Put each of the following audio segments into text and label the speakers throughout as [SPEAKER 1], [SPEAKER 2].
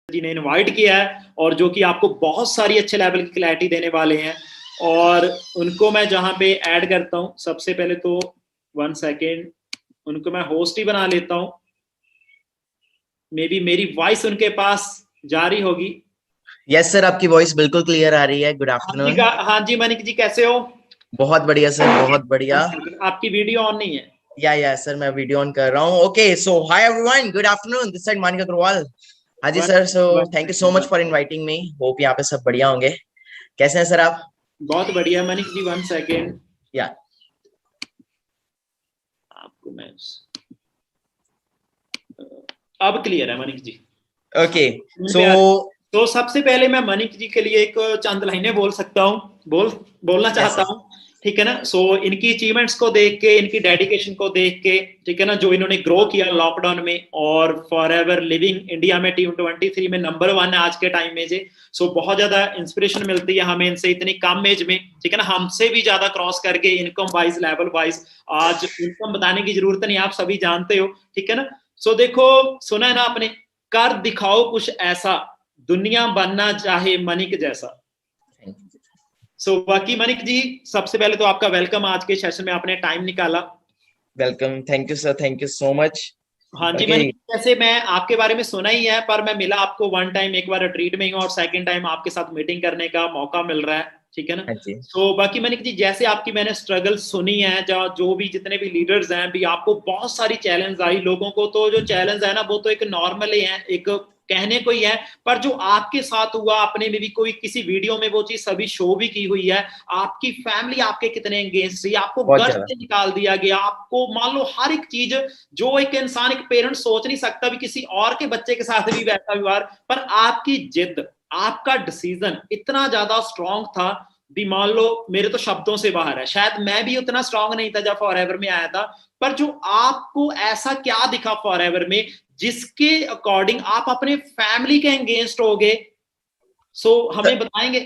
[SPEAKER 1] जी ने इनवाइट किया है और जो कि आपको बहुत सारी अच्छे लेवल की क्लैरिटी देने वाले हैं। और उनको मैं जहां पे ऐड करता हूं, सबसे पहले तो 1 सेकेंड, उनको मैं होस्ट ही बना लेता हूं। मे बी मेरी वॉइस उनके पास जा रही होगी।
[SPEAKER 2] यस सर, आपकी वॉइस बिल्कुल क्लियर आ रही है। Good afternoon.
[SPEAKER 1] हाँ जी मनिक जी, कैसे हो?
[SPEAKER 2] बहुत बढ़िया सर, बहुत बढ़िया।
[SPEAKER 1] आपकी वीडियो ऑन नहीं है।
[SPEAKER 2] या सर, मैं वीडियो ऑन कर रहा हूँ। Okay, so hi everyone, good afternoon, this side Manik Agarwal. हाँ जी
[SPEAKER 1] one
[SPEAKER 2] sir, so
[SPEAKER 1] one
[SPEAKER 2] thank you so much
[SPEAKER 1] second.
[SPEAKER 2] For inviting me. Hope यहाँ पे सब बढ़िया होंगे। कैसे हैं सर आप?
[SPEAKER 1] बहुत बढ़िया मनिक जी, 1 सेकेंड।
[SPEAKER 2] या
[SPEAKER 1] आपको मैं अब क्लियर है मनिक जी।
[SPEAKER 2] ओके, सो
[SPEAKER 1] तो सबसे पहले मैं मनिक जी के लिए एक चंद लाइनें बोल सकता हूँ, बोलना
[SPEAKER 2] यस
[SPEAKER 1] चाहता
[SPEAKER 2] सर।
[SPEAKER 1] हूँ। ठीक है ना? सो इनकी अचीवमेंट्स को देख के, इनकी डेडिकेशन को देख के, ठीक है ना, जो इन्होंने ग्रो किया लॉकडाउन में, और फॉर एवर लिविंग इंडिया में T23 में नंबर 1 है आज के टाइम में जी। सो बहुत ज्यादा इंस्पिरेशन मिलती है हमें इनसे, इतनी कम एज में, ठीक है ना, हमसे भी ज्यादा क्रॉस करके इनकम वाइज, लेवल वाइज। आज इनकम बताने की जरूरत नहीं, आप सभी जानते हो, ठीक है ना। सो देखो, सुना है ना आपने, कर दिखाओ कुछ ऐसा, दुनिया बनना चाहे मनिक जैसा। बाकी मनिक जी, सबसे पहले तो आपका वेलकम, आज के सेशन में आपने टाइम निकाला।
[SPEAKER 2] Welcome, thank you sir, thank you so much.
[SPEAKER 1] हाँ जी
[SPEAKER 2] ओके।
[SPEAKER 1] मनिक, जैसे मैं आपके बारे में सुना ही है, पर मैं मिला आपको 1 टाइम, एक बार रिट्रीट में ही, और सेकंड टाइम आपके साथ मीटिंग करने का मौका मिल रहा है, ठीक है ना।
[SPEAKER 2] हाँ जी।
[SPEAKER 1] बाकी मनिक जी, जैसे आपकी मैंने स्ट्रगल सुनी है, जो भी जितने भी लीडर्स हैं भी, आपको बहुत सारी चैलेंज आई। लोगों को तो जो चैलेंज है ना, वो तो एक नॉर्मल ही है, एक कहने को ही है। पर जो आपके साथ हुआ, आपने में भी कोई किसी वीडियो में वो चीज सभी शो भी की हुई है। आपकी फैमिली आपके कितने एंगेज थी, आपको
[SPEAKER 2] बहुत
[SPEAKER 1] घर
[SPEAKER 2] ज्यादा।
[SPEAKER 1] से निकाल दिया गया, आपको मान लो हर एक चीज, जो एक इंसान, एक पेरेंट सोच नहीं सकता भी किसी और के बच्चे के साथ भी वैसा व्यवहार। पर आपकी जिद, आपका डिसीजन इतना ज्यादा स्ट्रांग था भी, मान लो मेरे तो शब्दों से बाहर है। शायद मैं भी उतना स्ट्रांग नहीं था जब फॉरएवर में आया था। पर जो आपको ऐसा क्या दिखा फॉरएवर में, जिसके अकॉर्डिंग आप अपने फैमिली के एंगेंस्ट हो गए। हमें बताएंगे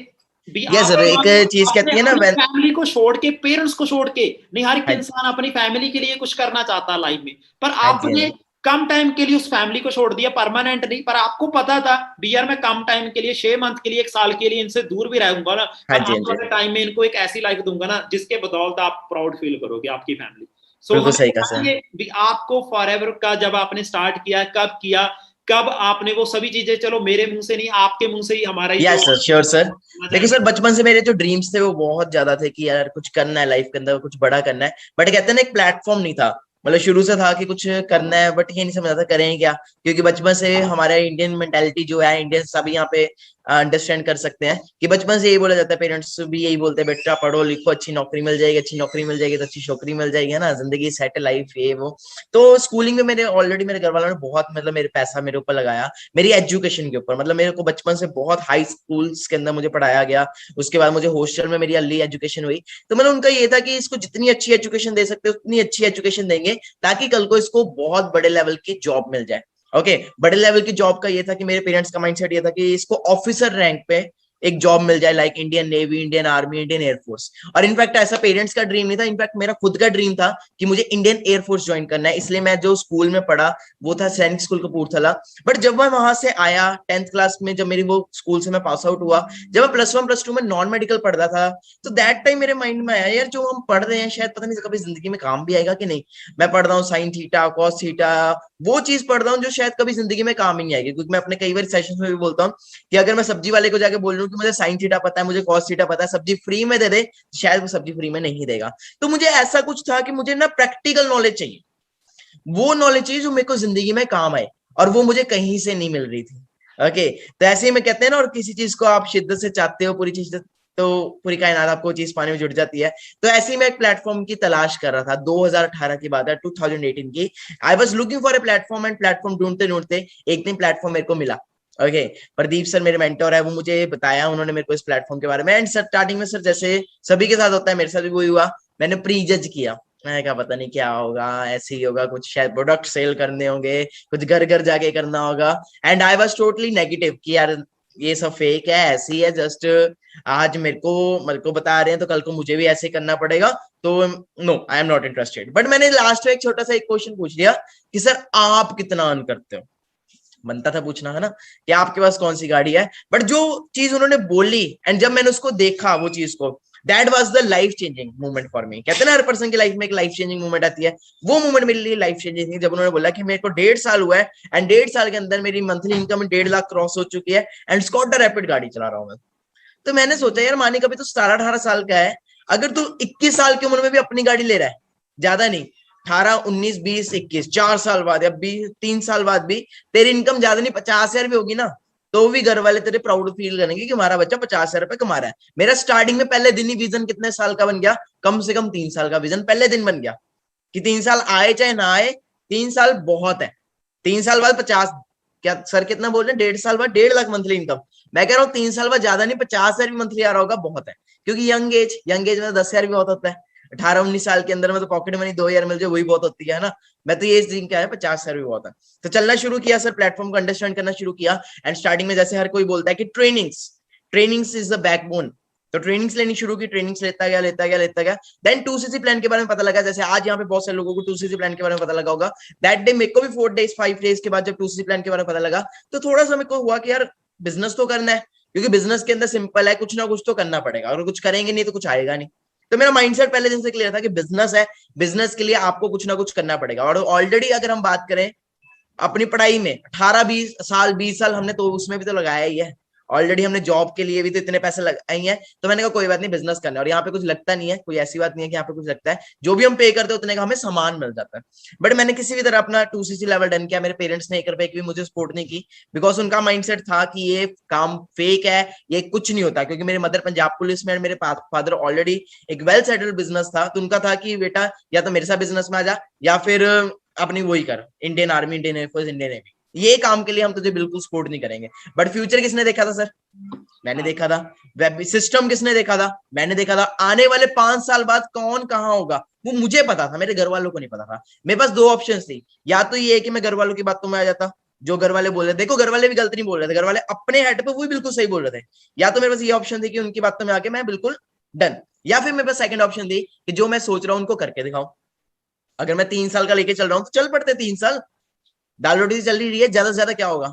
[SPEAKER 1] भी,
[SPEAKER 2] यस
[SPEAKER 1] आप
[SPEAKER 2] सर, एक
[SPEAKER 1] मान लो
[SPEAKER 2] चीज
[SPEAKER 1] अपने
[SPEAKER 2] कहती है ना,
[SPEAKER 1] अपनी
[SPEAKER 2] वेल।
[SPEAKER 1] फैमिली को छोड़ के, पेरेंट्स को छोड़ के, नहीं, हर एक
[SPEAKER 2] हाँ
[SPEAKER 1] इंसान अपनी फैमिली के लिए कुछ करना चाहता है लाइफ में। पर
[SPEAKER 2] हाँ जी, हाँ
[SPEAKER 1] आपने
[SPEAKER 2] जी।
[SPEAKER 1] कम टाइम के लिए उस फैमिली को छोड़ दिया, परमानेंट नहीं, पर आपको पता था भी यार मैं कम टाइम के लिए, 6 मंथ के लिए, 1 साल के लिए इनसे दूर भी रहूंगा ना,
[SPEAKER 2] हाँ
[SPEAKER 1] पर
[SPEAKER 2] जी, हाँ
[SPEAKER 1] आने
[SPEAKER 2] जी।
[SPEAKER 1] वाले टाइम में इनको एक ऐसी लाइफ दूंगा ना, जिसके बदौलत आप प्राउड फील करोगे, आपकी फैमिली।
[SPEAKER 2] बिल्कुल
[SPEAKER 1] हमें
[SPEAKER 2] सही कहा सर।
[SPEAKER 1] बताइए भी, आपको फॉरएवर का जब आपने स्टार्ट किया, कब किया, कब आपने वो सभी चीजें, चलो मेरे मुंह से नहीं, आपके मुंह से ही हमारा ही जो
[SPEAKER 2] यस सर, श्योर सर।
[SPEAKER 1] सुनना
[SPEAKER 2] देखो
[SPEAKER 1] चाहेंगे।
[SPEAKER 2] सर, बचपन से मेरे जो ड्रीम्स थे वो बहुत ज्यादा थे कि यार कुछ करना है लाइफ के अंदर, कुछ बड़ा करना है। बट कहते हैं ना, एक प्लेटफॉर्म नहीं था। मतलब शुरू से था कि कुछ करना है, बट ये नहीं समझ आता करें क्या। क्योंकि बचपन से हमारे इंडियन मेंटालिटी जो है, इंडियन सभी यहाँ पे अंडरस्टैंड कर सकते हैं कि बचपन से यही बोला जाता है, पेरेंट्स भी यही बोलते हैं, बेटा पढ़ो लिखो, अच्छी नौकरी मिल जाएगी, अच्छी नौकरी मिल जाएगी तो अच्छी छोकरी मिल जाएगी, है ना, जिंदगी सेट लाइफ ये वो। तो स्कूलिंग में मेरे ऑलरेडी मेरे घर वालों ने बहुत, मतलब मेरे पैसा मेरे ऊपर लगाया, मेरी एजुकेशन के ऊपर। मतलब मेरे को बचपन से बहुत हाई स्कूल्स के अंदर मुझे पढ़ाया गया। उसके बाद मुझे हॉस्टल में मेरी अर्ली एजुकेशन हुई। तो मतलब उनका ये था कि इसको जितनी अच्छी एजुकेशन दे सकते हो उतनी अच्छी एजुकेशन देंगे, ताकि कल को इसको बहुत बड़े लेवल की जॉब मिल जाए। ओके, बड़े लेवल की जॉब का ये था कि मेरे पेरेंट्स का माइंडसेट ये था कि इसको ऑफिसर रैंक पे एक जॉब मिल जाए, like Indian navy, Indian army, Indian air force. और इनफैक्ट ऐसा पेरेंट्स का ड्रीम नहीं था, इनफैक्ट मेरा खुद का ड्रीम था कि मुझे इंडियन एयरफोर्स ज्वाइन करना है। इसलिए मैं जो स्कूल में पढ़ा वो था सैनिक स्कूल कपूरथला। बट जब मैं वहां से आया 10th क्लास में, जब मेरी वो स्कूल से मैं पास आउट हुआ, जब मैं +1 +2 में नॉन मेडिकल पढ़ता था, तो दैट टाइम मेरे माइंड में आया, यार जो हम पढ़ रहे हैं शायद पता नहीं कभी जिंदगी में काम भी आएगा कि नहीं। मैं पढ़ रहा हूँ साइन थीटा कॉस थीटा, वो चीज पढ़ रहा हूँ जो शायद कभी जिंदगी में काम ही नहीं आएगी। क्योंकि मैं अपने कई बार सेशंस में भी बोलता हूँ कि अगर मैं सब्जी वाले को जाके बोल रहा हूँ कि मुझे साइन थीटा पता है, मुझे कॉस थीटा पता है, सब्जी फ्री में दे दे, शायद वो सब्जी फ्री में नहीं देगा। तो मुझे ऐसा कुछ था कि मुझे ना प्रैक्टिकल नॉलेज चाहिए, वो नॉलेज चाहिए जो मेरे को जिंदगी में काम आए, और वो मुझे कहीं से नहीं मिल रही थी। ओके, तो ऐसे ही मैं कहते हैं ना, और किसी चीज को आप शिद्दत से चाहते हो पूरी चीज, तो पूरी कायनात आपको चीज पाने में जुट जाती है। तो ऐसे ही मैं एक प्लेटफॉर्म की तलाश कर रहा था, 2018 की बात है, 2018 की। I was looking for a platform, and platform ढूंढते ढूंढते एक दिन प्लेटफॉर्म मेरे को मिला। ओके, प्रदीप सर मेरे मेंटर है, वो मुझे बताया उन्होंने मेरे को इस प्लेटफॉर्म के बारे में। एंड सर स्टार्टिंग में सर जैसे सभी के साथ होता है, मेरे साथ भी वही हुआ, मैंने प्री जज किया। मैंने कहा पता नहीं क्या होगा, ऐसे ही होगा, कुछ शायद प्रोडक्ट सेल करने होंगे, कुछ घर घर जाके करना होगा। And I was totally negative कि यार ये सब फेक है, ऐसी है जस्ट, आज मेरे को बता रहे हैं तो कल को मुझे भी ऐसे करना पड़ेगा। तो no, I am not interested. But मैंने लास्ट में एक छोटा सा एक क्वेश्चन पूछ लिया कि सर आप कितना अर्न करते हो। बनता था पूछना, है ना, कि आपके पास कौन सी गाड़ी है। बट जो चीज उन्होंने बोली एंड जब मैंने उसको देखा वो चीज को, that was the life changing moment for me. कहते हैं ना हर पर्सन की लाइफ में एक लाइफ चेंजिंग मोमेंट आती है, वो मोमेंट मेरे लिए लाइफ चेंजिंग थी जब उन्होंने बोला कि मेरे को 1.5 साल हुआ है एंड 1.5 साल के अंदर मेरी मंथली इनकम 1.5 लाख क्रॉस हो चुकी है एंड स्कॉडा रैपिड गाड़ी चला रहा हूँ मैं। तो मैंने सोचा यार मानिक अभी तो 17-18 साल का है, अगर तू 21 साल की उम्र में भी अपनी गाड़ी ले रहा है, ज्यादा नहीं 18, 19, 20, 21, 4 साल बाद या 3 साल बाद भी तेरी इनकम ज्यादा नहीं 50,000 भी होगी ना, तो भी घर वाले तेरे प्राउड फील करेंगे कि हमारा बच्चा 50,000 रुपए कमा रहा है। मेरा स्टार्टिंग में पहले दिन ही विजन कितने साल का बन गया, कम से कम 3 साल का विजन पहले दिन बन गया कि 3 साल आए चाहे ना आए, 3 साल बहुत है। 3 साल बाद 50, क्या सर कितना बोल रहे हैं, 1.5 साल बाद 1.5 लाख मंथली इनकम। मैं कह रहा हूँ 3 साल बाद ज्यादा नहीं 50,000 भी मंथली आ रहा होगा, बहुत है। क्योंकि यंग एज में 10,000 भी बहुत होता है। 18-19 साल के अंदर में तो पॉकेट मनी 2,000 मिल जाए वही बहुत होती है ना। मैं तो ये दिन क्या है 50,000 भी बहुत है। तो चलना शुरू किया सर, प्लेटफॉर्म को अंडरस्टैंड करना शुरू किया एंड स्टार्टिंग में जैसे हर कोई बोलता है कि ट्रेनिंग्स इज द बैकबोन, तो ट्रेनिंग्स लेनी शुरू की, ट्रेनिंग्स लेता गया। देन 2cc प्लान के बारे में पता लगा, जैसे आज यहाँ पे बहुत सारे लोगों को 2cc प्लान के बारे में पता लगा होगा। दैट डे मेरे को भी 5 डेज के बाद जब 2cc प्लान के बारे में पता लगा तो थोड़ा सा मेरे को हुआ कि यार बिजनेस तो करना है, क्योंकि बिजनेस के अंदर सिंपल है, कुछ ना कुछ तो करना पड़ेगा, अगर कुछ करेंगे नहीं तो कुछ आएगा नहीं। तो मेरा माइंडसेट पहले दिन से क्लियर था कि बिजनेस है, बिजनेस के लिए आपको कुछ ना कुछ करना पड़ेगा। और ऑलरेडी अगर हम बात करें अपनी पढ़ाई में 18-20 साल हमने तो उसमें भी तो लगाया ही है, ऑलरेडी हमने जॉब के लिए भी तो इतने पैसे लगाए हैं। तो मैंने कहा कोई बात नहीं, बिजनेस करना है। और यहाँ पे कुछ लगता नहीं है, कोई ऐसी बात नहीं है कि यहाँ पे कुछ लगता है, जो भी हम पे करते हैं उतने का हमें सामान मिल जाता है। बट मैंने किसी भी तरह अपना 2cc लेवल डन किया। मेरे पेरेंट्स ने 1 रुपए की भी मुझे सपोर्ट नहीं की, बिकॉज उनका माइंडसेट था कि ये काम फेक है, ये कुछ नहीं होता। क्योंकि मेरी मदर पंजाब पुलिस में, मेरे फादर ऑलरेडी एक वेल सेटल्ड बिजनेस था, तो उनका था कि बेटा या तो मेरे साथ बिजनेस में आ जा या फिर अपनी वही कर, Indian army, Indian air force, Indian navy, ये काम के लिए हम तुझे बिल्कुल सपोर्ट नहीं करेंगे। बट फ्यूचर किसने देखा था सर? मैंने देखा था। वेब सिस्टम किसने देखा था? मैंने देखा था। आने वाले 5 साल बाद कौन कहाँ होगा वो मुझे पता था, मेरे घर वालों को नहीं पता था। मेरे पास 2 ऑप्शन थी, या तो ये है कि मैं घर वालों की बातों में आ जाता, जो घर वाले बोल रहे थे, देखो घर वाले भी गलत नहीं बोल रहे थे, घर वाले अपने हेड पे वो भी बिल्कुल सही बोल रहे थे। या तो मेरे पास ये ऑप्शन थी कि उनकी बातों में आके मैं बिल्कुल डन, या फिर मेरे पास सेकंड ऑप्शन थी कि जो मैं सोच रहा हूँ उनको करके दिखाऊं। अगर मैं 3 साल का लेके चल रहा हूँ तो चल पड़ते 3 साल, दाल रोटी चल रही है, ज्यादा से ज्यादा क्या होगा,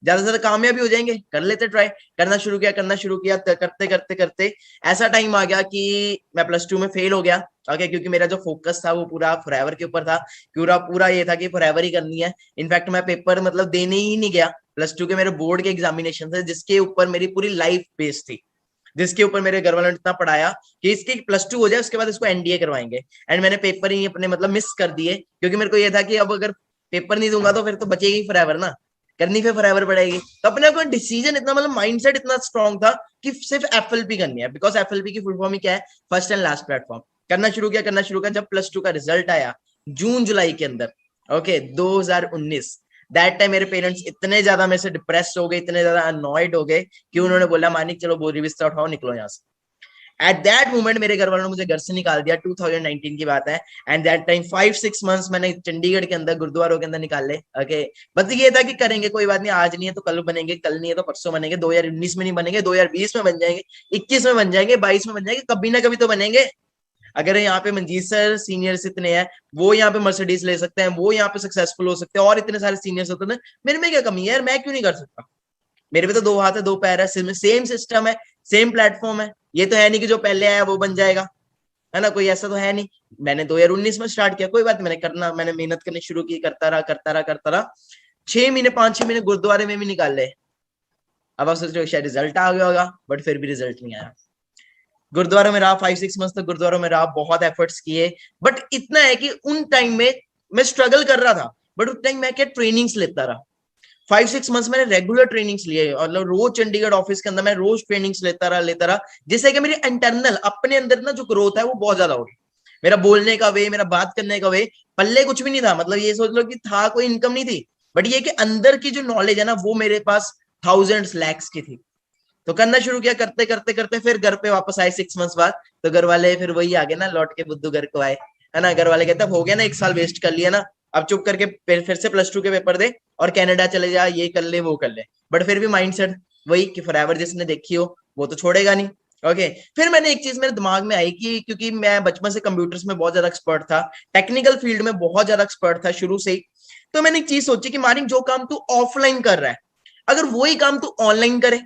[SPEAKER 2] ज्यादा से ज्यादा कामयाबी हो जाएंगे, कर लेते ट्राई। करना शुरू किया करते करते करते ऐसा टाइम आ गया कि मैं +2 में फेल हो गया। ओके, क्योंकि मेरा जो फोकस था वो पूरा फॉरएवर के ऊपर था, पूरा ये था कि फॉरएवर ही करनी है। इनफैक्ट मैं पेपर मतलब देने ही नहीं गया। +2 के मेरे बोर्ड के एग्जामिनेशन थे जिसके ऊपर मेरी पूरी लाइफ बेस्ड थी, जिसके ऊपर मेरे घर वालों ने इतना पढ़ाया कि इसकी +2 हो जाए उसके बाद इसको एनडीए करवाएंगे। एंड मैंने पेपर ही अपने मतलब मिस कर दिए, क्योंकि मेरे को ये था कि अब अगर पेपर नहीं दूंगा तो फिर तो बचेगी फॉरएवर ना, करनी फिर फॉरएवर पड़ेगी। तो अपने को डिसीजन इतना मतलब माइंडसेट इतना स्ट्रांग था कि सिर्फ एफएलपी करनी है, बिकॉज एफएलपी की फुल फॉर्म ही क्या है, फर्स्ट एंड लास्ट प्लेटफॉर्म। करना शुरू किया। जब +2 का रिजल्ट आया जून जुलाई के अंदर, ओके 2019, दैट टाइम मेरे पेरेंट्स इतने ज्यादा मेरे से डिप्रेस हो गए, इतने ज्यादा अनॉयड हो गए कि उन्होंने बोला मानिक चलो बोरी बिस्तर उठाओ, निकलो यहाँ से। एट दैट मोमेंट मेरे घर वालों ने मुझे घर से निकाल दिया। 2019 की बात है। एंड दैट टाइम 5-6 मंथ्स मैंने चंडीगढ़ के अंदर गुरुद्वारों के अंदर निकाले। ओके, बस ये था कि करेंगे, कोई बात नहीं, आज नहीं है तो कल बनेंगे, कल नहीं है तो परसों बनेंगे, 2019 में नहीं बनेंगे, 2020 में बन जाएंगे, 21 में बन जाएंगे, 22 में बन जाएंगे, कभी ना कभी तो बनेंगे। अगर यहाँ पे मंजीत सर सीनियर्स इतने हैं, वो यहाँ पे मर्सिडीज ले सकते हैं, वो यहाँ पे सक्सेसफुल हो सकते हैं, और इतने सारे सीनियर्स होते हैं, मेरे में क्या कमी है यार, मैं क्यों नहीं कर सकता? मेरे पे तो 2 हाथ है 2 पैर है, सेम सिस्टम है, सेम प्लेटफॉर्म है। ये तो है नहीं कि जो पहले आया वो बन जाएगा, है ना, कोई ऐसा तो है नहीं। मैंने 2019 में स्टार्ट किया, कोई बात, मैंने मेहनत करनी शुरू की, करता रहा 6 महीने 5-6 महीने गुरुद्वारे में भी निकाल ले। अब आप सोच रहे हो शायद रिजल्ट आ गया होगा, बट फिर भी रिजल्ट नहीं आया। गुरुद्वारों में रहा 5-6 मंथ तक, गुरुद्वारों में रहा, बहुत एफर्ट्स किए। बट इतना है कि उन टाइम में मैं स्ट्रगल कर रहा था, बट उस टाइम मैं क्या ट्रेनिंग्स लेता रहा। 5-6 मंथ्स मैंने रेगुलर ट्रेनिंग्स लिए, मतलब रोज चंडीगढ़ ऑफिस के अंदर मैं रोज ट्रेनिंग्स लेता रहा, जिससे कि मेरी इंटरनल अपने अंदर ना जो ग्रोथ है वो बहुत ज्यादा होगी। मेरा बोलने का वे, मेरा बात करने का वे, पल्ले कुछ भी नहीं था, मतलब ये सोच लो कि था, कोई इनकम नहीं थी, बट ये कि अंदर की जो नॉलेज है ना वो मेरे पास थाउजेंड्स लैक्स की थी। तो करना शुरू किया, करते फिर घर पे वापस आए 6 मंथ्स बाद। तो घर वाले फिर वही आ गए ना, लौट के बुद्धू घर को आए, है ना। घर वाले कहते हो गया ना, 1 साल वेस्ट कर लिया ना, अब चुप करके फिर से +2 के पेपर दे और कनाडा चले जा, ये कर ले वो कर ले। बट फिर भी माइंडसेट वही कि फॉरएवर जिसने देखी हो वो तो छोड़ेगा नहीं। ओके, फिर मैंने एक चीज मेरे दिमाग में आई कि क्योंकि मैं बचपन से कंप्यूटर्स में बहुत ज्यादा एक्सपर्ट था, टेक्निकल फील्ड में बहुत ज्यादा एक्सपर्ट था शुरू से ही, तो मैंने एक चीज सोची कि मानिक जो काम तू ऑफलाइन कर रहा है, अगर वही काम तू ऑनलाइन करे,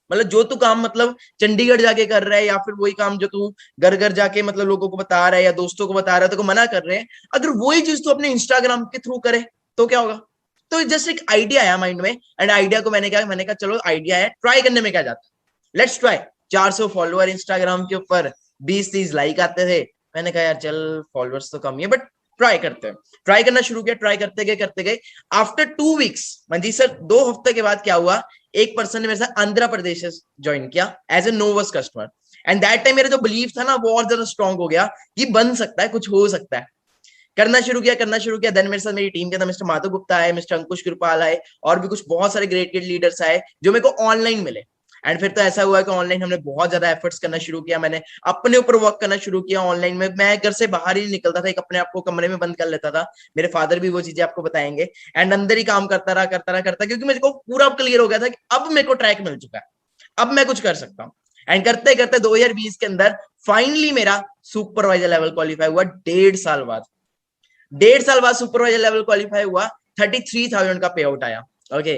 [SPEAKER 2] मतलब जो तू काम मतलब चंडीगढ़ जाके कर रहा है, या फिर वही काम जो तू घर घर जाके मतलब लोगों को बता रहा है या दोस्तों को बता रहा है, तो को मना कर रहे हैं, अगर वही चीज तू अपने इंस्टाग्राम के थ्रू करे तो क्या होगा? तो जस्ट एक आइडिया आया माइंड में, एंड आइडिया को मैंने कहा चलो आइडिया है, ट्राई करने में क्या जाता है, लेट्स ट्राई। 400 फॉलोअर इंस्टाग्राम के ऊपर, 20-30 लाइक आते थे। मैंने कहा यार चल फॉलोअर्स तो कम ही है, बट ट्राई करते हैं। ट्राई करना शुरू किया, ट्राई करते गए। आफ्टर 2 वीक्स, मंजीत सर 2 हफ्ते के बाद क्या हुआ, एक पर्सन ने मेरे साथ आंध्र प्रदेश से ज्वाइन किया as a novice customer, and that time मेरा जो बिलीव था ना वो और ज्यादा स्ट्रॉन्ग हो गया कि बन सकता है, कुछ हो सकता है। करना शुरू किया। देन मेरे साथ मेरी टीम के अंदर मिस्टर माधव गुप्ता आए, मिस्टर अंकुश कृपाल आए, और भी कुछ बहुत सारे ग्रेट लीडर्स आए जो मेरे को ऑनलाइन मिले। एंड फिर तो ऐसा हुआ कि ऑनलाइन हमने बहुत ज्यादा एफर्ट्स करना शुरू किया, मैंने अपने ऊपर वर्क करना शुरू किया ऑनलाइन में। मैं घर से बाहर ही नहीं निकलता था, एक अपने आप को कमरे में बंद कर लेता था। मेरे फादर भी वो चीजें आपको बताएंगे। एंड अंदर ही काम करता रहा, क्योंकि मेरे को पूरा क्लियर हो गया था कि अब मेरे को ट्रैक मिल चुका है, अब मैं कुछ कर सकता हूँ। एंड करते करते 2020 के अंदर फाइनली मेरा सुपरवाइजर लेवल क्वालिफाई हुआ। 1.5 साल बाद सुपरवाइजर लेवल क्वालिफाई हुआ। 33,000 का पे आउट आया। ओके,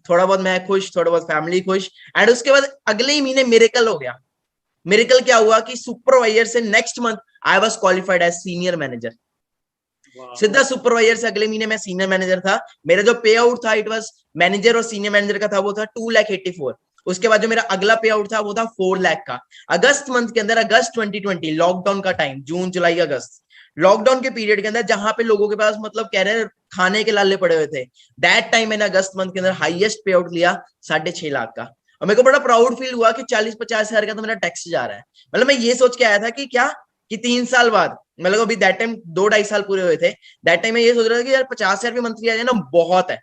[SPEAKER 2] थोड़ा बहुत मैं खुश, थोड़ा बहुत फैमिली खुश। एंड उसके बाद अगले ही महीने मिरेकल हो गया। मिरेकल क्या हुआ कि सुपरवाइजर से next month I was qualified as senior manager. सीधा सुपरवाइजर से अगले महीने मैं सीनियर मैनेजर था। मेरा जो पे आउट था, इट वाज मैनेजर और सीनियर मैनेजर का था, वो था 2,84,000। उसके बाद जो मेरा अगला पे आउट था वो था 4 लाख का। अगस्त मंथ के अंदर, अगस्त 2020, लॉकडाउन का टाइम, जून जुलाई अगस्त, लॉकडाउन के पीरियड के अंदर जहां पे लोगों के पास मतलब कह रहे हैं खाने के लाले पड़े हुए थे, दैट टाइम मैंने अगस्त मंथ के अंदर हाईएस्ट पे आउट लिया 6.5 लाख का। और मेरे को बड़ा प्राउड फील हुआ कि 40-50 हजार का तो मेरा टैक्स जा रहा है। मतलब मैं ये सोच के आया था कि क्या, कि 3 साल बाद, मतलब अभी दैट टाइम 2-2.5 साल पूरे हुए थे, दैट टाइम मैं ये सोच रहा था कि यार 50,000 भी मंथली आ जाए ना, बहुत है।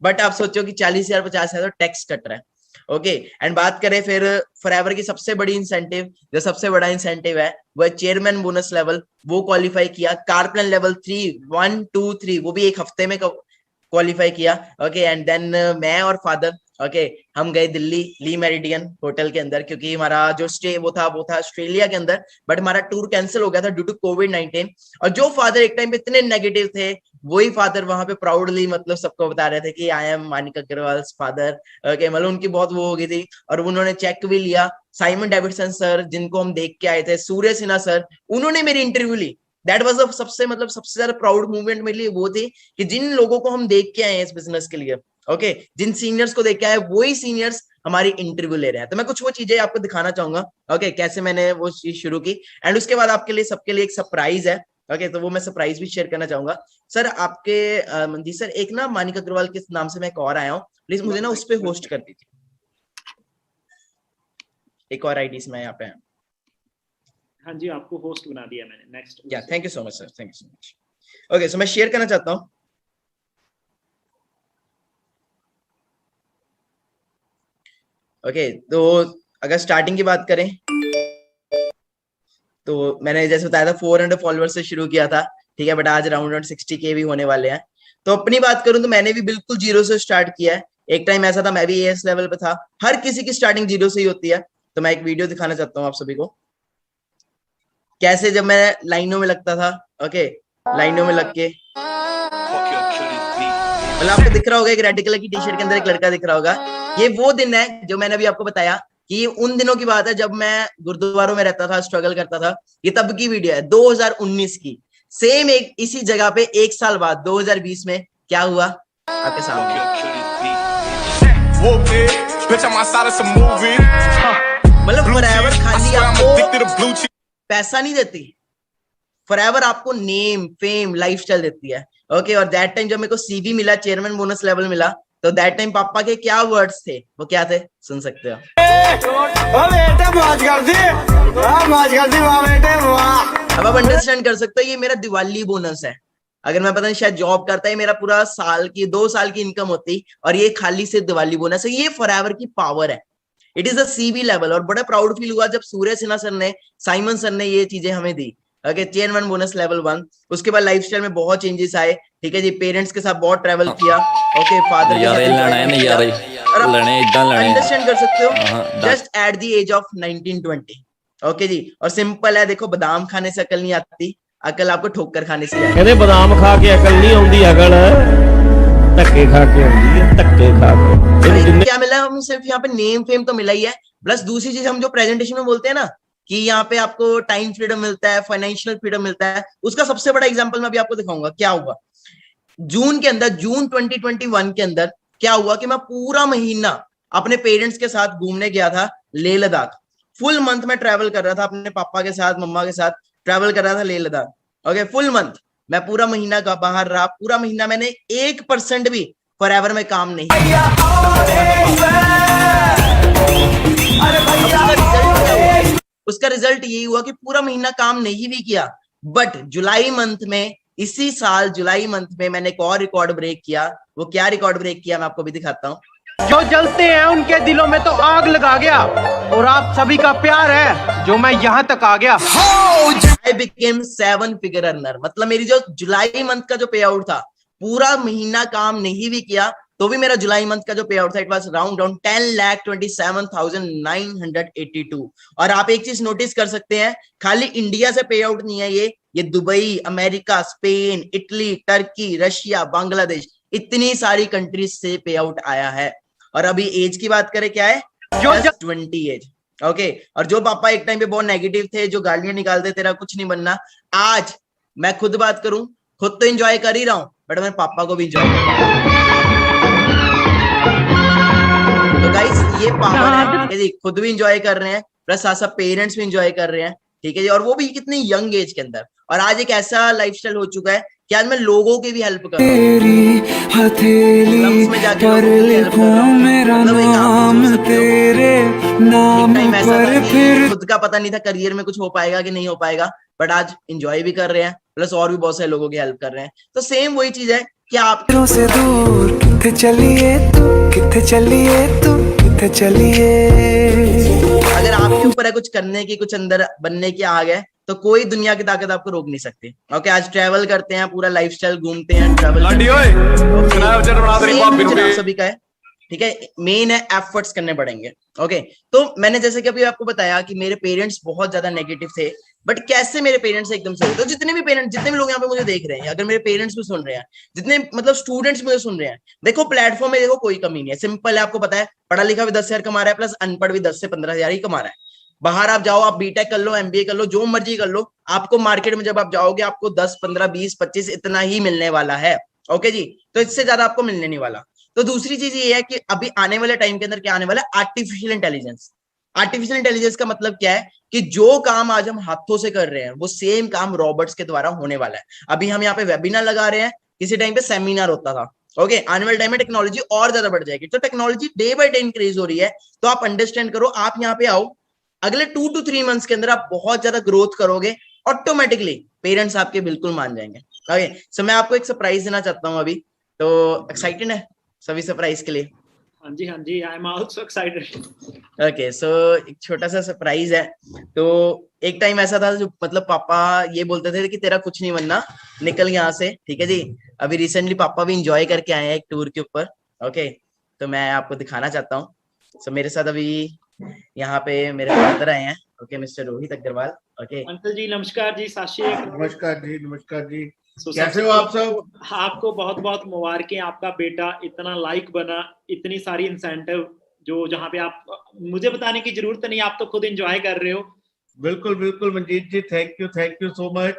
[SPEAKER 2] बट आप सोचो कि 40,000 50,000 तो टैक्स कट रहा है। ओके, एंड बात करें फिर फॉरएवर की सबसे बड़ी इंसेंटिव, जो सबसे बड़ा इंसेंटिव है वो है चेयरमैन बोनस लेवल, वो क्वालिफाई किया। कार प्लान लेवल 3, 1, 2, 3, वो भी एक हफ्ते में क्वालिफाई किया। ओके, एंड देन मैं और फादर, ओके, हम गए दिल्ली ली मेरिडियन होटल के अंदर, क्योंकि हमारा जो स्टे वो था ऑस्ट्रेलिया के अंदर, बट हमारा टूर कैंसिल हो गया था ड्यू टू कोविड-19। और जो फादर एक टाइम पे इतने नेगेटिव थे, वही फादर वहां पे प्राउडली मतलब सबको बता रहे थे कि I am Manik Agarwal father. Okay, मतलब उनकी बहुत वो हो गई थी, और उन्होंने चेक भी लिया। साइमन डेविडसन सर, जिनको हम देख के आए थे, सूर्य सिन्हा सर, उन्होंने मेरी इंटरव्यू ली। दैट वाज सबसे मतलब सबसे ज्यादा प्राउड मूवमेंट मेरे लिए वो थी कि जिन लोगों को हम देख के आए हैं इस बिजनेस के लिए, ओके, जिन सीनियर्स को देख के आए, वही सीनियर्स हमारी इंटरव्यू ले रहे हैं। तो मैं कुछ वो चीजें आपको दिखाना चाहूंगा, ओके, कैसे मैंने वो चीज शुरू की। एंड उसके बाद आपके लिए, सबके लिए एक सरप्राइज है। ओके, तो वो मैं सरप्राइज भी शेयर करना चाहूंगा। सर आपके मंजीत सर, एक ना मानिक अग्रवाल के नाम से मैं एक और आया हूँ, प्लीज मुझे ना उस पर होस्ट कर दीजिए। एक और आईडी में यहाँ पे है।
[SPEAKER 1] हाँ जी, आपको होस्ट बना दिया मैंने। Next.
[SPEAKER 2] Yeah, thank you so much sir, thank you so much. Okay, so मैं शेयर करना चाहता हूँ। ओके, तो अगर स्टार्टिंग की बात करें तो मैंने जैसे बताया था 400 फॉलोअर्स से शुरू किया था, ठीक है, बट आज अराउंड 60K भी होने वाले हैं। तो अपनी बात करूं तो मैंने भी बिल्कुल जीरो से स्टार्ट किया है। एक टाइम ऐसा था, मैं भी एएस लेवल पे था। हर किसी की स्टार्टिंग जीरो से ही होती है। तो मैं एक वीडियो दिखाना चाहता हूँ आप सभी को, कैसे जब मैं लाइनों में लगता था। ओके, लाइनों में लग के, मतलब आपको दिख रहा होगा एक रेड कलर की टी शर्ट के अंदर एक लड़का दिख रहा होगा। ये वो दिन है जो मैंने अभी आपको बताया कि उन दिनों की बात है जब मैं गुरुद्वारों में रहता था, स्ट्रगल करता था। ये तब की वीडियो है, 2019 की। सेम एक इसी जगह पे 1 साल बाद 2020 में क्या हुआ आपके सामने। मतलब फॉरएवर खाली आपको पैसा नहीं देती, फॉरएवर आपको नेम, फेम, लाइफस्टाइल देती है। ओके, और दैट टाइम जब मेरे को सीवी मिला, चेयरमैन बोनस लेवल मिला, तो दैट टाइम पापा के क्या वर्ड्स थे, वो क्या थे, सुन सकते हो। अब आप अंडरस्टैंड कर सकते हो, ये मेरा दिवाली बोनस है। अगर मैं पता नहीं शायद जॉब करता है, मेरा पूरा साल की 2 साल की इनकम होती, और ये खाली से दिवाली बोनस है। ये फॉरएवर की पावर है। It is a CV level. और बड़ा प्राउड फील हुआ जब सूर्य सिन्हा सर ने, साइमन सर ने ये चीजें हमें दी। Okay, chairman bonus level 1। उसके बाद लाइफस्टाइल में बहुत चेंजेस आए, ठीक है जी। पेरेंट्स के साथ बहुत ट्रैवल किया। ओके, फादर अंडरस्टैंड कर सकते हो, just at the age of 19-20। Okay जी, और सिंपल है, देखो बादाम खाने से अकल नहीं आती, अकल आपको ठोक कर खाने से आई।
[SPEAKER 3] कहते बादाम खा के अकल नहीं आती, अकल धक्के खा के आती है, धक्के खा के।
[SPEAKER 2] क्या मिला है, हमें सिर्फ यहाँ पे नेम फेम तो मिला ही है, प्लस दूसरी चीज हम जो प्रेजेंटेशन में बोलते हैं ना कि यहाँ पे आपको टाइम फ्रीडम मिलता है, फाइनेंशियल फ्रीडम मिलता है, उसका सबसे बड़ा एग्जांपल मैं अभी आपको दिखाऊंगा। क्या हुआ जून के अंदर, जून 2021 के अंदर क्या हुआ कि मैं पूरा महीना अपने पेरेंट्स के साथ घूमने गया था लेह लद्दाख। फुल मंथ में ट्रैवल कर रहा था अपने पापा के साथ, मम्मा के साथ ट्रैवल कर रहा था Leh Ladakh. Okay, full month मैं पूरा महीना का बाहर रहा, पूरा महीना मैंने 1% भी फॉरएवर में काम नहीं किया। उसका रिजल्ट यही हुआ कि पूरा महीना काम नहीं भी किया, बट जुलाई मंथ में, इसी साल जुलाई मंथ में मैंने एक और रिकॉर्ड ब्रेक किया। वो क्या रिकॉर्ड ब्रेक किया मैं आपको भी दिखाता हूँ।
[SPEAKER 4] जो जलते हैं उनके दिलों में तो आग लगा गया, और आप सभी का प्यार है जो मैं यहाँ तक आ गया।
[SPEAKER 2] I became 7 figure earner। मतलब मेरी जो जुलाई मंथ का जो पे आउट था, पूरा महीना काम नहीं भी किया तो भी मेरा जुलाई मंथ का जो पे आउट था, इट वाज राउंड 10,27,982। और आप एक चीज नोटिस कर सकते हैं, खाली इंडिया से पे आउट नहीं है ये Dubai, America, Spain, Italy, Turkey, Russia, Bangladesh, इतनी सारी कंट्रीज से पे आउट आया है। और अभी एज की बात करें, क्या है, 20 एज। ओके, और जो पापा एक टाइम पे बहुत नेगेटिव थे, जो गालियां निकालते तेरा कुछ नहीं बनना, आज मैं खुद बात करूं, खुद तो एंजॉय कर ही रहा हूं, बट मैं पापा को भी एंजॉय कर रहा हूं। तो गाइस ये पावर है जी, खुद भी एंजॉय कर रहे हैं, प्लस साथ साथ पेरेंट्स भी एंजॉय कर रहे हैं, ठीक है जी, और वो भी कितनी यंग एज के अंदर। और आज एक ऐसा लाइफस्टाइल हो चुका है कि आज मैं लोगों की भी हेल्प कर रहा हूं, स्लम्स में जाके लोगों की हेल्प कर रहा हूं। मतलब एक आप सोच सकते हो, एक टाइम ऐसा था कि खुद का पता नहीं था करियर में कुछ हो पाएगा कि नहीं हो पाएगा, बट आज एंजॉय भी कर रहे हैं, प्लस और भी बहुत सारे लोगों की हेल्प कर रहे हैं। तो सेम वही चीज है कि आप
[SPEAKER 5] से दूर किथे चलिए तू, किथे चलिए तू, किथे चलिए।
[SPEAKER 2] अगर आपके ऊपर है कुछ करने की, कुछ अंदर बनने की आग है, तो कोई दुनिया की ताकत आपको रोक नहीं सकती। ओके, आज ट्रैवल करते हैं, पूरा लाइफस्टाइल घूमते हैं, ट्रैवल सभी का है, ठीक है। मेन है एफर्ट्स करने पड़ेंगे। ओके, तो मैंने जैसे कि अभी आपको बताया कि मेरे पेरेंट्स बहुत ज्यादा नेगेटिव थे, बट कैसे मेरे पेरेंट्स एकदम से, तो जितने भी पेरेंट्स, जितने भी लोग यहाँ पे मुझे देख रहे हैं, अगर मेरे पेरेंट्स भी सुन रहे हैं, जितने मतलब स्टूडेंट्स मुझे सुन रहे हैं, देखो प्लेटफॉर्म में देखो कोई कमी नहीं है, सिंपल है, आपको पता है, पढ़ा लिखा भी 10,000 कमा रहा है, प्लस अनपढ़ भी 10 से 15,000 ही कमा रहा है। बाहर आप जाओ, आप बीटेक कर लो, एमबीए कर लो, जो मर्जी कर लो, आपको मार्केट में जब आप जाओगे आपको 10, 15, 20, 25 इतना ही मिलने वाला है। ओके जी, तो इससे ज्यादा आपको मिलने नहीं वाला। तो दूसरी चीज ये है कि अभी आने वाले टाइम के अंदर क्या आने वाला है, आर्टिफिशियल इंटेलिजेंस। आर्टिफिशियल इंटेलिजेंस का मतलब क्या है कि जो काम आज हम हाथों से कर रहे हैं, वो सेम काम रॉबोट्स के द्वारा होने वाला है। अभी हम यहाँ पे वेबिनार लगा रहे हैं, किसी टाइम पे सेमिनार होता था। ओके, आने वाले टाइम में टेक्नोलॉजी और ज्यादा बढ़ जाएगी, तो technology day by day increase हो रही है। तो आप अंडरस्टैंड करो, आप यहाँ पे आओ, अगले 2 to 3 मंथ्स के अंदर आप बहुत ज्यादा ग्रोथ करोगे, ऑटोमेटिकली पेरेंट्स आपके बिल्कुल मान जाएंगे। ओके, सो मैं आपको एक सरप्राइज देना चाहता हूँ अभी, तो एक्साइटेड है सभी सरप्राइज के लिए?
[SPEAKER 1] हाँ जी, हाँ जी, I am also excited.
[SPEAKER 2] Okay, so एक छोटा सा सरप्राइज है। तो एक टाइम ऐसा था जो मतलब पापा ये बोलते थे कि तेरा कुछ नहीं बनना, निकल यहाँ से, ठीक है जी। अभी रिसेंटली पापा भी इंजॉय करके आए हैं एक टूर के ऊपर। ओके, तो मैं आपको दिखाना चाहता हूँ। सो मेरे साथ अभी यहाँ पे मेरे फादर आए हैं, okay, mister Rohit Agarwal. Okay
[SPEAKER 1] uncle जी नमस्कार जी, साक्षी,
[SPEAKER 6] नमस्कार जी, नमस्कार जी,
[SPEAKER 1] So,
[SPEAKER 6] कैसे हो आप सब?
[SPEAKER 1] आपको बहुत बहुत मुबारकें, आपका बेटा इतना लाइक बना, इतनी सारी इंसेंटिव जो जहाँ पे आप, मुझे बताने की जरूरत नहीं, आप तो खुद एंजॉय कर रहे हो।
[SPEAKER 6] बिल्कुल बिल्कुल मंजीत जी, थैंक यू सो मच।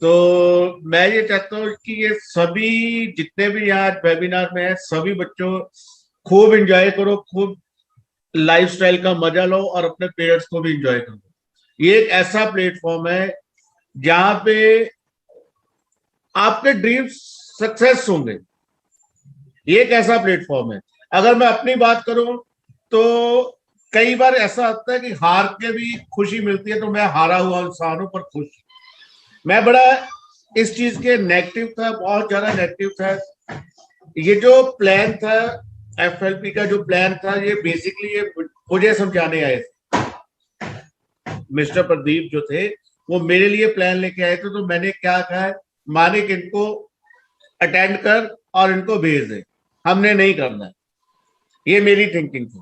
[SPEAKER 6] तो मैं ये चाहता हूँ कि ये सभी जितने भी यहाँ वेबिनार में है, सभी बच्चों खूब एंजॉय करो, खूब लाइफस्टाइल का मजा लो और अपने पेरेंट्स को भी एंजॉय करो। ये एक ऐसा प्लेटफॉर्म है जहाँ पे आपके ड्रीम्स सक्सेस होंगे। ये एक ऐसा प्लेटफॉर्म है। अगर मैं अपनी बात करूं तो कई बार ऐसा होता है कि हार के भी खुशी मिलती है, तो मैं हारा हुआ इंसान हूं पर खुश। मैं बड़ा इस चीज के नेगेटिव था, बहुत ज्यादा नेगेटिव था। ये जो प्लान था, एफएलपी का जो प्लान था, ये बेसिकली ये मुझे समझाने आए थे। मिस्टर प्रदीप जो थे वो मेरे लिए प्लान लेके आए थे। तो मैंने क्या कहा, मानिक इनको अटेंड कर और इनको भेज दे, हमने नहीं करना। ये मेरी थिंकिंग थी।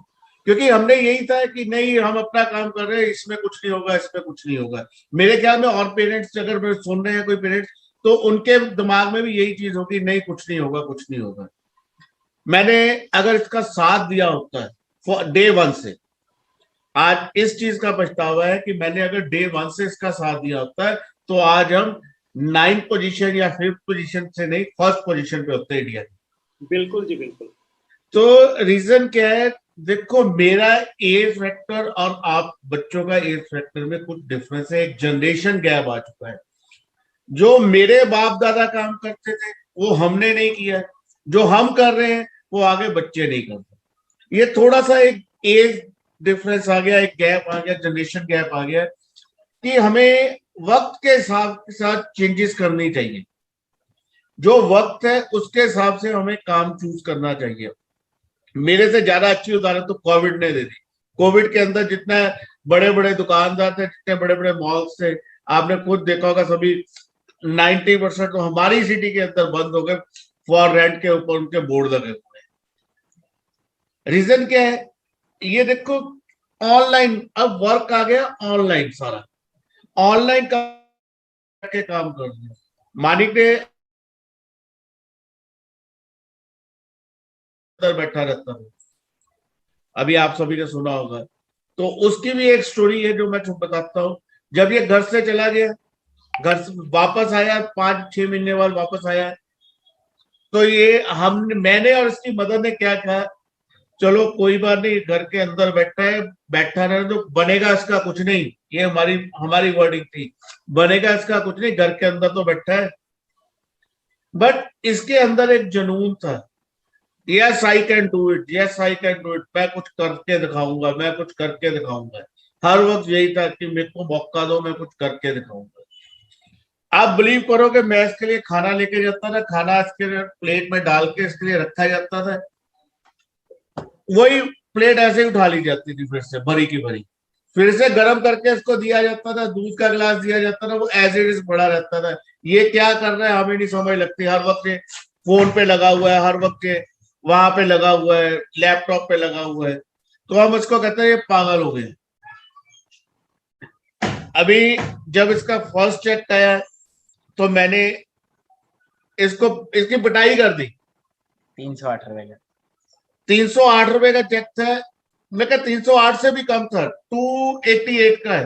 [SPEAKER 6] क्योंकि हमने यही था कि नहीं हम अपना काम कर रहे हैं, इसमें कुछ नहीं होगा, इसमें कुछ नहीं होगा। मेरे ख्याल में और पेरेंट्स अगर मैं सुन रहे हैं कोई पेरेंट्स, तो उनके दिमाग में भी यही चीज होगी, नहीं कुछ नहीं होगा, कुछ नहीं होगा। मैंने अगर इसका साथ दिया होता है डे वन से, आज इस चीज का पछतावा है कि मैंने अगर डे वन से इसका साथ दिया होता है, तो आज हम 9th पोजीशन या 5th पोजीशन से नहीं, 1st पोजीशन पे होते इंडिया की।
[SPEAKER 1] बिल्कुल जी, बिल्कुल।
[SPEAKER 6] तो रीजन क्या है, देखो मेरा एज फैक्टर और आप बच्चों का एज फैक्टर में कुछ डिफरेंस है, एक जनरेशन गैप आ चुका है। जो मेरे बाप दादा काम करते थे वो हमने नहीं किया, जो हम कर रहे हैं वो आगे बच्चे नहीं करते। ये थोड़ा सा एक एज डिफरेंस आ गया, एक गैप आ गया, जनरेशन गैप आ गया, कि हमें वक्त के साथ चेंजेस करनी चाहिए। जो वक्त है उसके हिसाब से हमें काम चूज करना चाहिए। मेरे से ज्यादा अच्छी उदाहरण तो कोविड ने दे दी। कोविड के अंदर जितने बड़े बड़े दुकानदार थे, जितने बड़े बड़े मॉल्स थे, आपने खुद देखा होगा, सभी 90% तो हमारी सिटी के अंदर बंद हो गए, फॉर रेंट के ऊपर उनके बोर्ड लगे हुए हैं। रीजन क्या है, ये देखो ऑनलाइन, अब वर्क आ गया, ऑनलाइन सारा ऑनलाइन के काम कर रहे हैं। मानिक ने बैठा रहता है, अभी आप सभी ने सुना होगा, तो उसकी भी एक स्टोरी है जो मैं बताता हूँ। जब ये घर से चला गया, घर से वापस आया, 5-6 महीने बाद वापस आया, तो ये मैंने और इसकी मदर ने क्या कहा, चलो कोई बात नहीं, घर के अंदर बैठा रहे, तो बनेगा इसका कुछ नहीं, ये हमारी वर्डिंग थी, बनेगा इसका कुछ नहीं, घर के अंदर तो बैठा है। बट इसके अंदर एक जुनून था, yes I can do it, yes I can do it, मैं कुछ करके दिखाऊंगा, मैं कुछ करके दिखाऊंगा। हर वक्त यही था कि मेरे को मौका दो, मैं कुछ करके दिखाऊंगा। आप बिलीव करोगे, मैं इसके लिए खाना लेके जाता था, खाना इसके प्लेट में डाल के इसके लिए रखा जाता था, वही प्लेट ऐसे ही उठा ली जाती थी, फिर से भरी की भरी, फिर से गर्म करके इसको दिया जाता था, दूध का गिलास दिया जाता था, वो एज इट इज पड़ा रहता था। ये क्या कर रहा है हमें नहीं समझ लगती, हर वक्त फोन पे लगा हुआ है, हर वक्त वहां पे लगा हुआ है, लैपटॉप पे लगा हुआ है, तो हम इसको कहते हैं ये पागल हो गए। अभी जब इसका फर्स्ट चेक आया तो मैंने इसकी पिटाई कर दी।
[SPEAKER 2] 308 रुपए का
[SPEAKER 6] 308 रुपए का चेक था, मैं क्या 308 से भी कम था, 288 का है,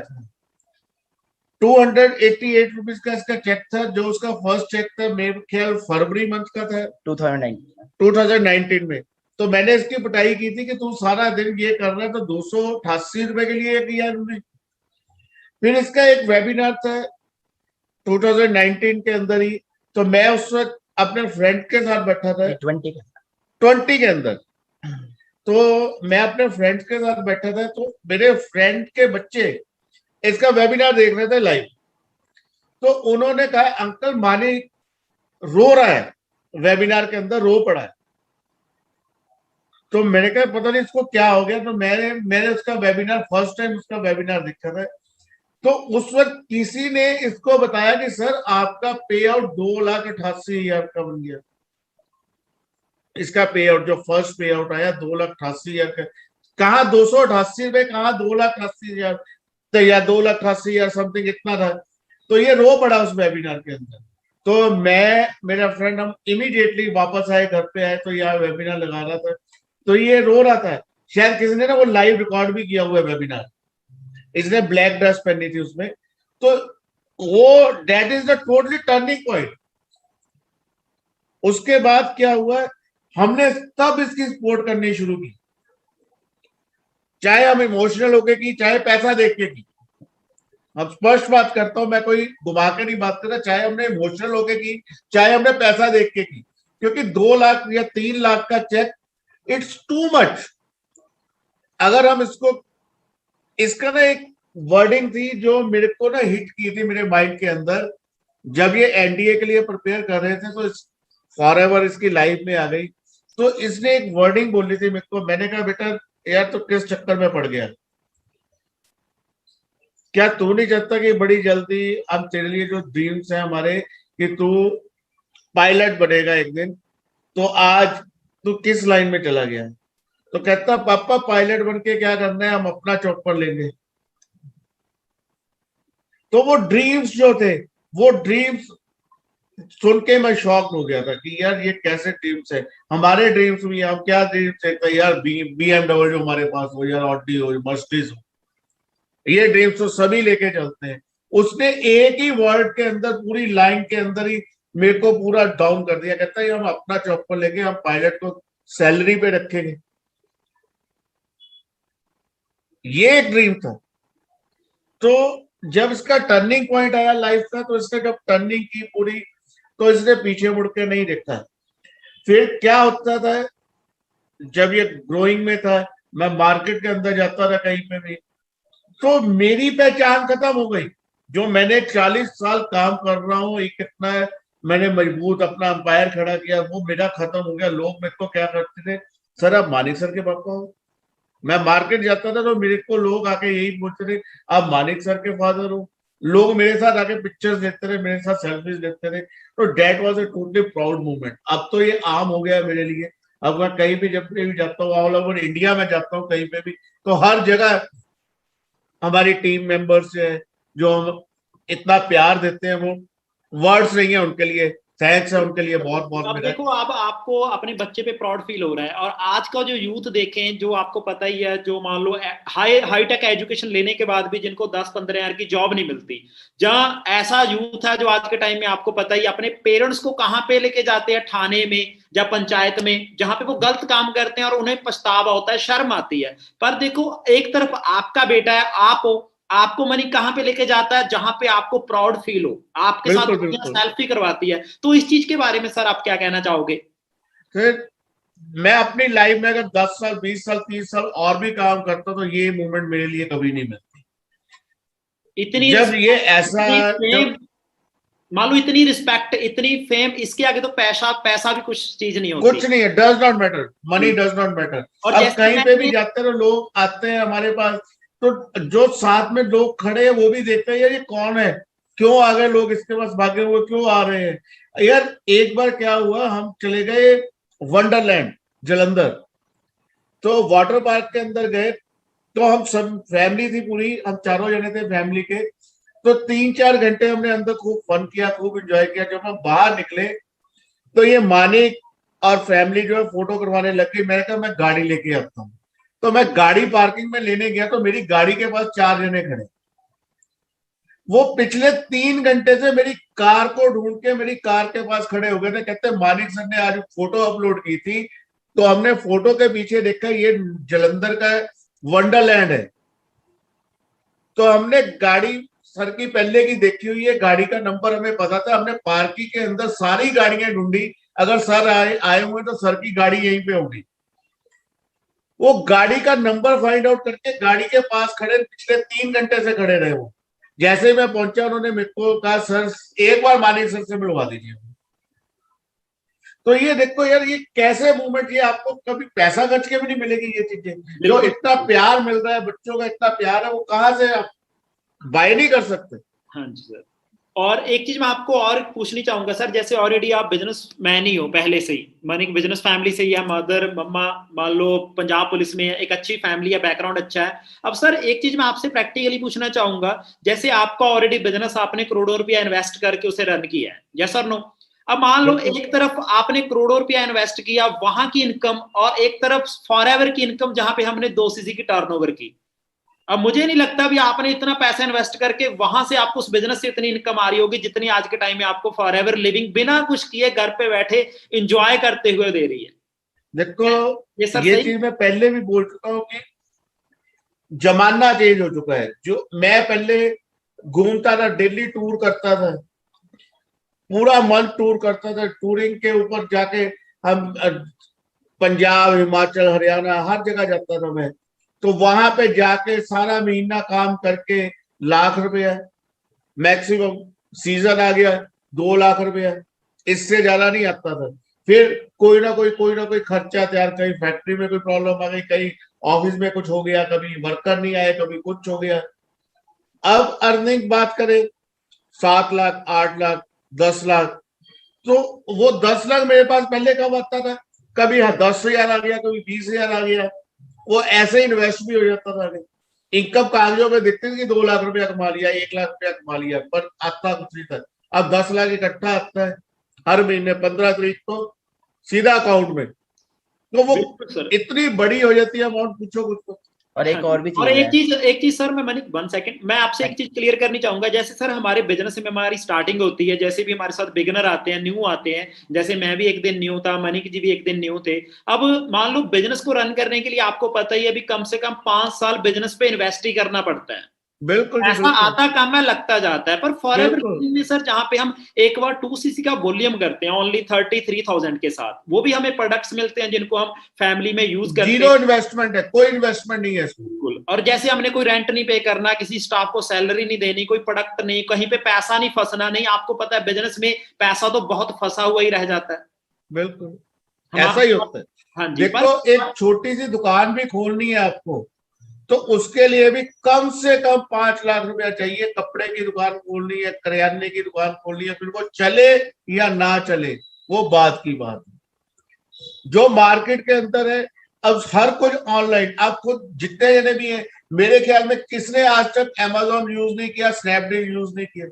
[SPEAKER 6] 288 रुपीज का इसका चेक था, जो उसका फर्स्ट चेक था मेरे ख्याल फरवरी मंथ का था, 2019 में। तो मैंने इसकी पिटाई की थी कि तू सारा दिन ये कर रहा है, तो 288 रुपए के लिए किया उन्होंने। फिर इसका एक वेबिनार था 2019 के अंदर ही, तो मैं उस वक्त अपने फ्रेंड के साथ बैठा था, 20 के अंदर, तो मैं अपने फ्रेंड्स के साथ बैठा था, तो मेरे फ्रेंड के बच्चे इसका वेबिनार देख रहे थे लाइव, तो उन्होंने कहा अंकल मानी रो रहा है, वेबिनार के अंदर रो पड़ा है। तो मैंने कहा पता नहीं इसको क्या हो गया, तो मैंने उसका वेबिनार, फर्स्ट टाइम उसका वेबिनार देखा था, तो उस वक्त किसी ने इसको बताया कि सर आपका पे आउट 2,88,000 का बन गया। इसका पे आउट जो फर्स्ट पे आउट आया 2,88,000 का, कहा 288 रुपए, कहा 2,88,000 या 2,88,000 समथिंग इतना था। तो ये रो पड़ा उस वेबिनार के अंदर। तो मैं, मेरा फ्रेंड, हम इमीडिएटली वापस आए, घर पे आए, तो यार वेबिनार लगा रहा था, तो ये रो रहा था। शायद किसी ने ना वो लाइव रिकॉर्ड भी किया हुआ है वेबिनार, इसने ब्लैक ड्रेस पहनी थी उसमें, तो वो that is the totally turning point. उसके बाद क्या हुआ, हमने तब इसकी सपोर्ट करनी शुरू की, चाहे हम इमोशनल होके की, चाहे पैसा देख के की। अब स्पष्ट बात करता हूं, मैं कोई घुमा के नहीं बात कर रहा, चाहे हमने इमोशनल होके की, चाहे हमने पैसा देख के की, क्योंकि 2 लाख या 3 लाख का चेक इट्स टू मच। अगर हम इसका ना एक वर्डिंग थी जो मेरे को ना हिट की थी मेरे माइंड के अंदर, जब ये एनडीए के लिए प्रिपेयर कर रहे थे, तो फॉर एवर इसकी लाइफ में आ गई। तो इसने एक वर्डिंग बोली थी मेरे को, मैंने कहा बेटा यार तो किस चक्कर में पड़ गया, क्या तू नहीं चाहता कि बड़ी जल्दी अब तेरे लिए जो ड्रीम्स है हमारे कि तू पायलट बनेगा एक दिन, तो आज तू किस लाइन में चला गया? तो कहता पापा पायलट बन के क्या करना है, हम अपना चॉपर लेंगे। तो वो ड्रीम्स जो थे, वो ड्रीम्स सुन के मैं शॉक हो गया था कि यार ये कैसे ड्रीम्स है। हमारे ड्रीम्स भी, हम क्या ड्रीम्स है यार, BMW हमारे पास हो, यार ऑडी हो, मर्सिडीज हो, ये ड्रीम्स तो सभी लेके चलते हैं। उसने एक ही वर्ड के अंदर, पूरी लाइन के अंदर ही मेरे को पूरा डाउन कर दिया। कहता है हम अपना चॉपर लेंगे, हम पायलट को सैलरी पे रखेंगे। ये एक ड्रीम था। तो जब इसका टर्निंग पॉइंट आया लाइफ का, तो इसने जब टर्निंग की पूरी, तो इसने पीछे मुड़ के नहीं देखा। फिर क्या होता था, जब ये ग्रोइंग में था, मैं मार्केट के अंदर जाता था कहीं पे भी, तो मेरी पहचान खत्म हो गई। जो मैंने 40 साल काम कर रहा हूँ, एक कितना मैंने मजबूत अपना अंपायर खड़ा किया, वो मेरा खत्म हो गया। लोग मेरे को क्या करते थे, सर आप मानिक सर के पापा हो। मैं मार्केट जाता था तो मेरे को लोग आके यही बोलते थे, आप मानिक सर के फादर हो। लोग मेरे साथ आके पिक्चर्स देखते थे, मेरे साथ सेल्फीज देखते थे। तो that was a totally proud moment. अब तो ये आम हो गया मेरे लिए। अब मैं कहीं भी, जब भी जाता हूँ, ऑल ओवर इंडिया में जाता हूँ कहीं पे भी, तो हर जगह हमारी टीम मेंबर्स है जो हम इतना प्यार देते हैं, वो वर्ड्स नहीं है उनके लिए। थैंक्स है उनके लिए बहुत बहुत।
[SPEAKER 1] अब देखो, अब आपको अपने बच्चे पे प्राउड फील हो रहा है। और आज का जो यूथ देखें, जो आपको पता ही है, जो मान लो हाई टेक एजुकेशन लेने के बाद भी जिनको 10-15 हजार की जॉब नहीं मिलती, जहां ऐसा यूथ है जो आज के टाइम में आपको पता ही अपने पेरेंट्स को कहां पे लेके जाते हैं, थाने में या पंचायत में, जहां पे वो गलत काम करते हैं और उन्हें पछतावा होता है, शर्म आती है। पर देखो, एक तरफ आपका बेटा है, आप हो, आपको मनी कहां पे लेके जाता है, जहां पे आपको प्राउड फील हो, आपके साथ सेल्फी करवाती है। तो इस चीज के बारे में सर आप क्या कहना चाहोगे?
[SPEAKER 6] फिर मैं अपनी लाइफ में अगर 10 साल, 20 साल, 30 साल और भी काम करता, तो ये मूवमेंट मेरे लिए कभी नहीं मिलती।
[SPEAKER 1] इतनी
[SPEAKER 6] जब ये ऐसा,
[SPEAKER 1] मान लो इतनी रिस्पेक्ट, इतनी फेम, इसके आगे तो पैसा भी कुछ चीज नहीं होती।
[SPEAKER 6] कुछ नहीं है। Does not matter, money does not matter.
[SPEAKER 1] और
[SPEAKER 6] अब कहीं पे भी जाते हैं, लोग आते हैं हमारे पास, तो जो साथ में लोग खड़े हैं वो भी देखते हैं, यार ये कौन है, क्यों आ गए लोग इसके पास, भागे हुए क्यों आ रहे हैं। यार एक बार क्या हुआ, हम चले गए वंडरलैंड जलंधर, तो वाटर पार्क के अंदर गए। तो हम सब फैमिली थी पूरी, हम चारों जने थे फैमिली के। तो 3-4 घंटे हमने अंदर खूब फन किया, खूब एंजॉय किया। जब हम बाहर निकले तो ये मानिक और फैमिली जो है फोटो करवाने लग गई। मैंने कहा मैं गाड़ी लेके आता हूँ। तो मैं गाड़ी पार्किंग में लेने गया, तो मेरी गाड़ी के पास 4 जने खड़े। वो पिछले 3 घंटे से मेरी कार को ढूंढ के मेरी कार के पास खड़े हो गए थे। कहते मानिक सर ने आज फोटो अपलोड की थी, तो हमने फोटो के पीछे देखा ये जलंधर का वंडरलैंड है। तो हमने गाड़ी सर की पहले की देखी हुई है, गाड़ी का नंबर हमें पता था। हमने पार्किंग के अंदर सारी गाड़ियां ढूंढी, अगर सर आए हुए तो सर की गाड़ी यहीं पे होगी। वो गाड़ी का नंबर फाइंड आउट करके गाड़ी के पास खड़े, पिछले 3 घंटे से खड़े रहे। वो जैसे मैं पहुंचा, उन्होंने मेरे को कहा सर एक बार मानिक सर से मिलवा दीजिए। तो ये देखो यार, ये कैसे मूवमेंट, ये आपको कभी पैसा खर्च के भी नहीं मिलेगी। ये चीजें जो इतना प्यार मिल रहा है, बच्चों का इतना प्यार है, वो कहाँ से आप बाय नहीं कर सकते।
[SPEAKER 1] हाँ जी सर। और एक चीज मैं आपको और पूछनी चाहूंगा सर, जैसे ऑलरेडी आप बिजनेस मैन ही हो पहले से ही, मानी बिजनेस फैमिली से ही है, मदर मम्मा मान लो पंजाब पुलिस में है, एक अच्छी फैमिली है, बैकग्राउंड अच्छा है। अब सर एक चीज मैं आपसे प्रैक्टिकली पूछना चाहूंगा, जैसे आपका ऑलरेडी बिजनेस आपने करोड़ों रुपया इन्वेस्ट करके उसे रन किया है, यस और नो? अब मान लो एक तरफ आपने करोड़ों रुपया इन्वेस्ट किया, वहां की इनकम, और एक तरफ फॉरएवर की इनकम जहां पे हमने 2 सीसी की टर्नओवर की। अब मुझे नहीं लगता भी आपने इतना पैसा इन्वेस्ट करके वहां से आपको उस बिजनेस से इतनी इनकम आ रही होगी जितनी आज के टाइम में आपको फॉरएवर लिविंग बिना कुछ किए घर पे बैठे एंजॉय करते हुए दे रही है।
[SPEAKER 6] देखो ये चीज मैं पहले भी बोल चुका हूँ कि जमाना चेंज हो चुका है। जो मैं पहले घूमता था, डेली टूर करता था, पूरा मंथ टूर करता था। टूरिंग के ऊपर जाके हम पंजाब, हिमाचल, हरियाणा हर जगह जाता था मैं। तो वहां पे जाके सारा महीना काम करके लाख रुपया मैक्सिमम, सीजन आ गया 2 लाख रुपया, इससे ज्यादा नहीं आता था। फिर कोई ना कोई खर्चा तैयार, कहीं फैक्ट्री में कोई प्रॉब्लम आ गई, कहीं ऑफिस में कुछ हो गया, कभी वर्कर नहीं आए, कभी कुछ हो गया। अब अर्निंग बात करें 7 लाख, 8 लाख, 10 लाख, तो वो 10 लाख मेरे पास पहले कब आता था? कभी 10,000 आ गया, कभी 20,000 आ गया, वो ऐसे इन्वेस्ट भी हो जाता था। इनकम कागजों में दिखती थी कि 2 लाख रुपया कमा लिया, 1 लाख रुपया कमा लिया, पर आता कुछ नहीं था। अब 10 लाख इकट्ठा आता है हर महीने 15 तारीख को सीधा अकाउंट में, तो वो इतनी बड़ी हो जाती है अमाउंट, पूछो कुछ तो।
[SPEAKER 2] और एक और भी चीज
[SPEAKER 1] और
[SPEAKER 2] है।
[SPEAKER 1] एक चीज सर, मैं मनीष 1 सेकंड, मैं आपसे एक चीज क्लियर करनी चाहूंगा। जैसे सर हमारे बिजनेस में हमारी स्टार्टिंग होती है, जैसे भी हमारे साथ बिगिनर आते हैं, न्यू आते हैं, जैसे मैं भी एक दिन न्यू था, मनीष जी भी एक दिन न्यू थे। अब मान लो बिजनेस को रन करने के लिए आपको पता ही है अभी कम से कम 5 साल बिजनेस पे इन्वेस्ट ही करना पड़ता है।
[SPEAKER 6] बिल्कुल
[SPEAKER 1] ऐसा आता कम है, लगता जाता है। पर फॉरएवर
[SPEAKER 6] बिल्कुल।
[SPEAKER 1] में सर जहां पे हम एक बार 2cc का वॉल्यूम करते हैं ओनली 33,000 के साथ, वो भी हमें प्रोडक्ट्स मिलते हैं जिनको हम फैमिली में यूज करते हैं।
[SPEAKER 6] जीरो इन्वेस्टमेंट है, कोई इन्वेस्टमेंट नहीं है इसमें।
[SPEAKER 1] बिल्कुल। और जैसे हमने कोई रेंट नहीं पे करना, किसी स्टाफ को सैलरी नहीं देनी, कोई प्रोडक्ट नहीं, कहीं पे पैसा नहीं फंसना नहीं। आपको पता है बिजनेस में पैसा तो बहुत फंसा हुआ ही रह जाता है।
[SPEAKER 6] बिल्कुल ऐसा ही होता है।
[SPEAKER 1] हाँ जी।
[SPEAKER 6] देखो एक छोटी सी दुकान भी खोलनी है आपको, तो उसके लिए भी कम से कम 5 लाख रुपया चाहिए। कपड़े की दुकान खोलनी है, करियाने की दुकान खोलनी है, फिर वो चले या ना चले वो बात की बात है। जो मार्केट के अंदर है अब हर कुछ ऑनलाइन। आप खुद जितने जने भी हैं, मेरे ख्याल में किसने आज तक Amazon यूज नहीं किया, स्नैपडील यूज नहीं किया।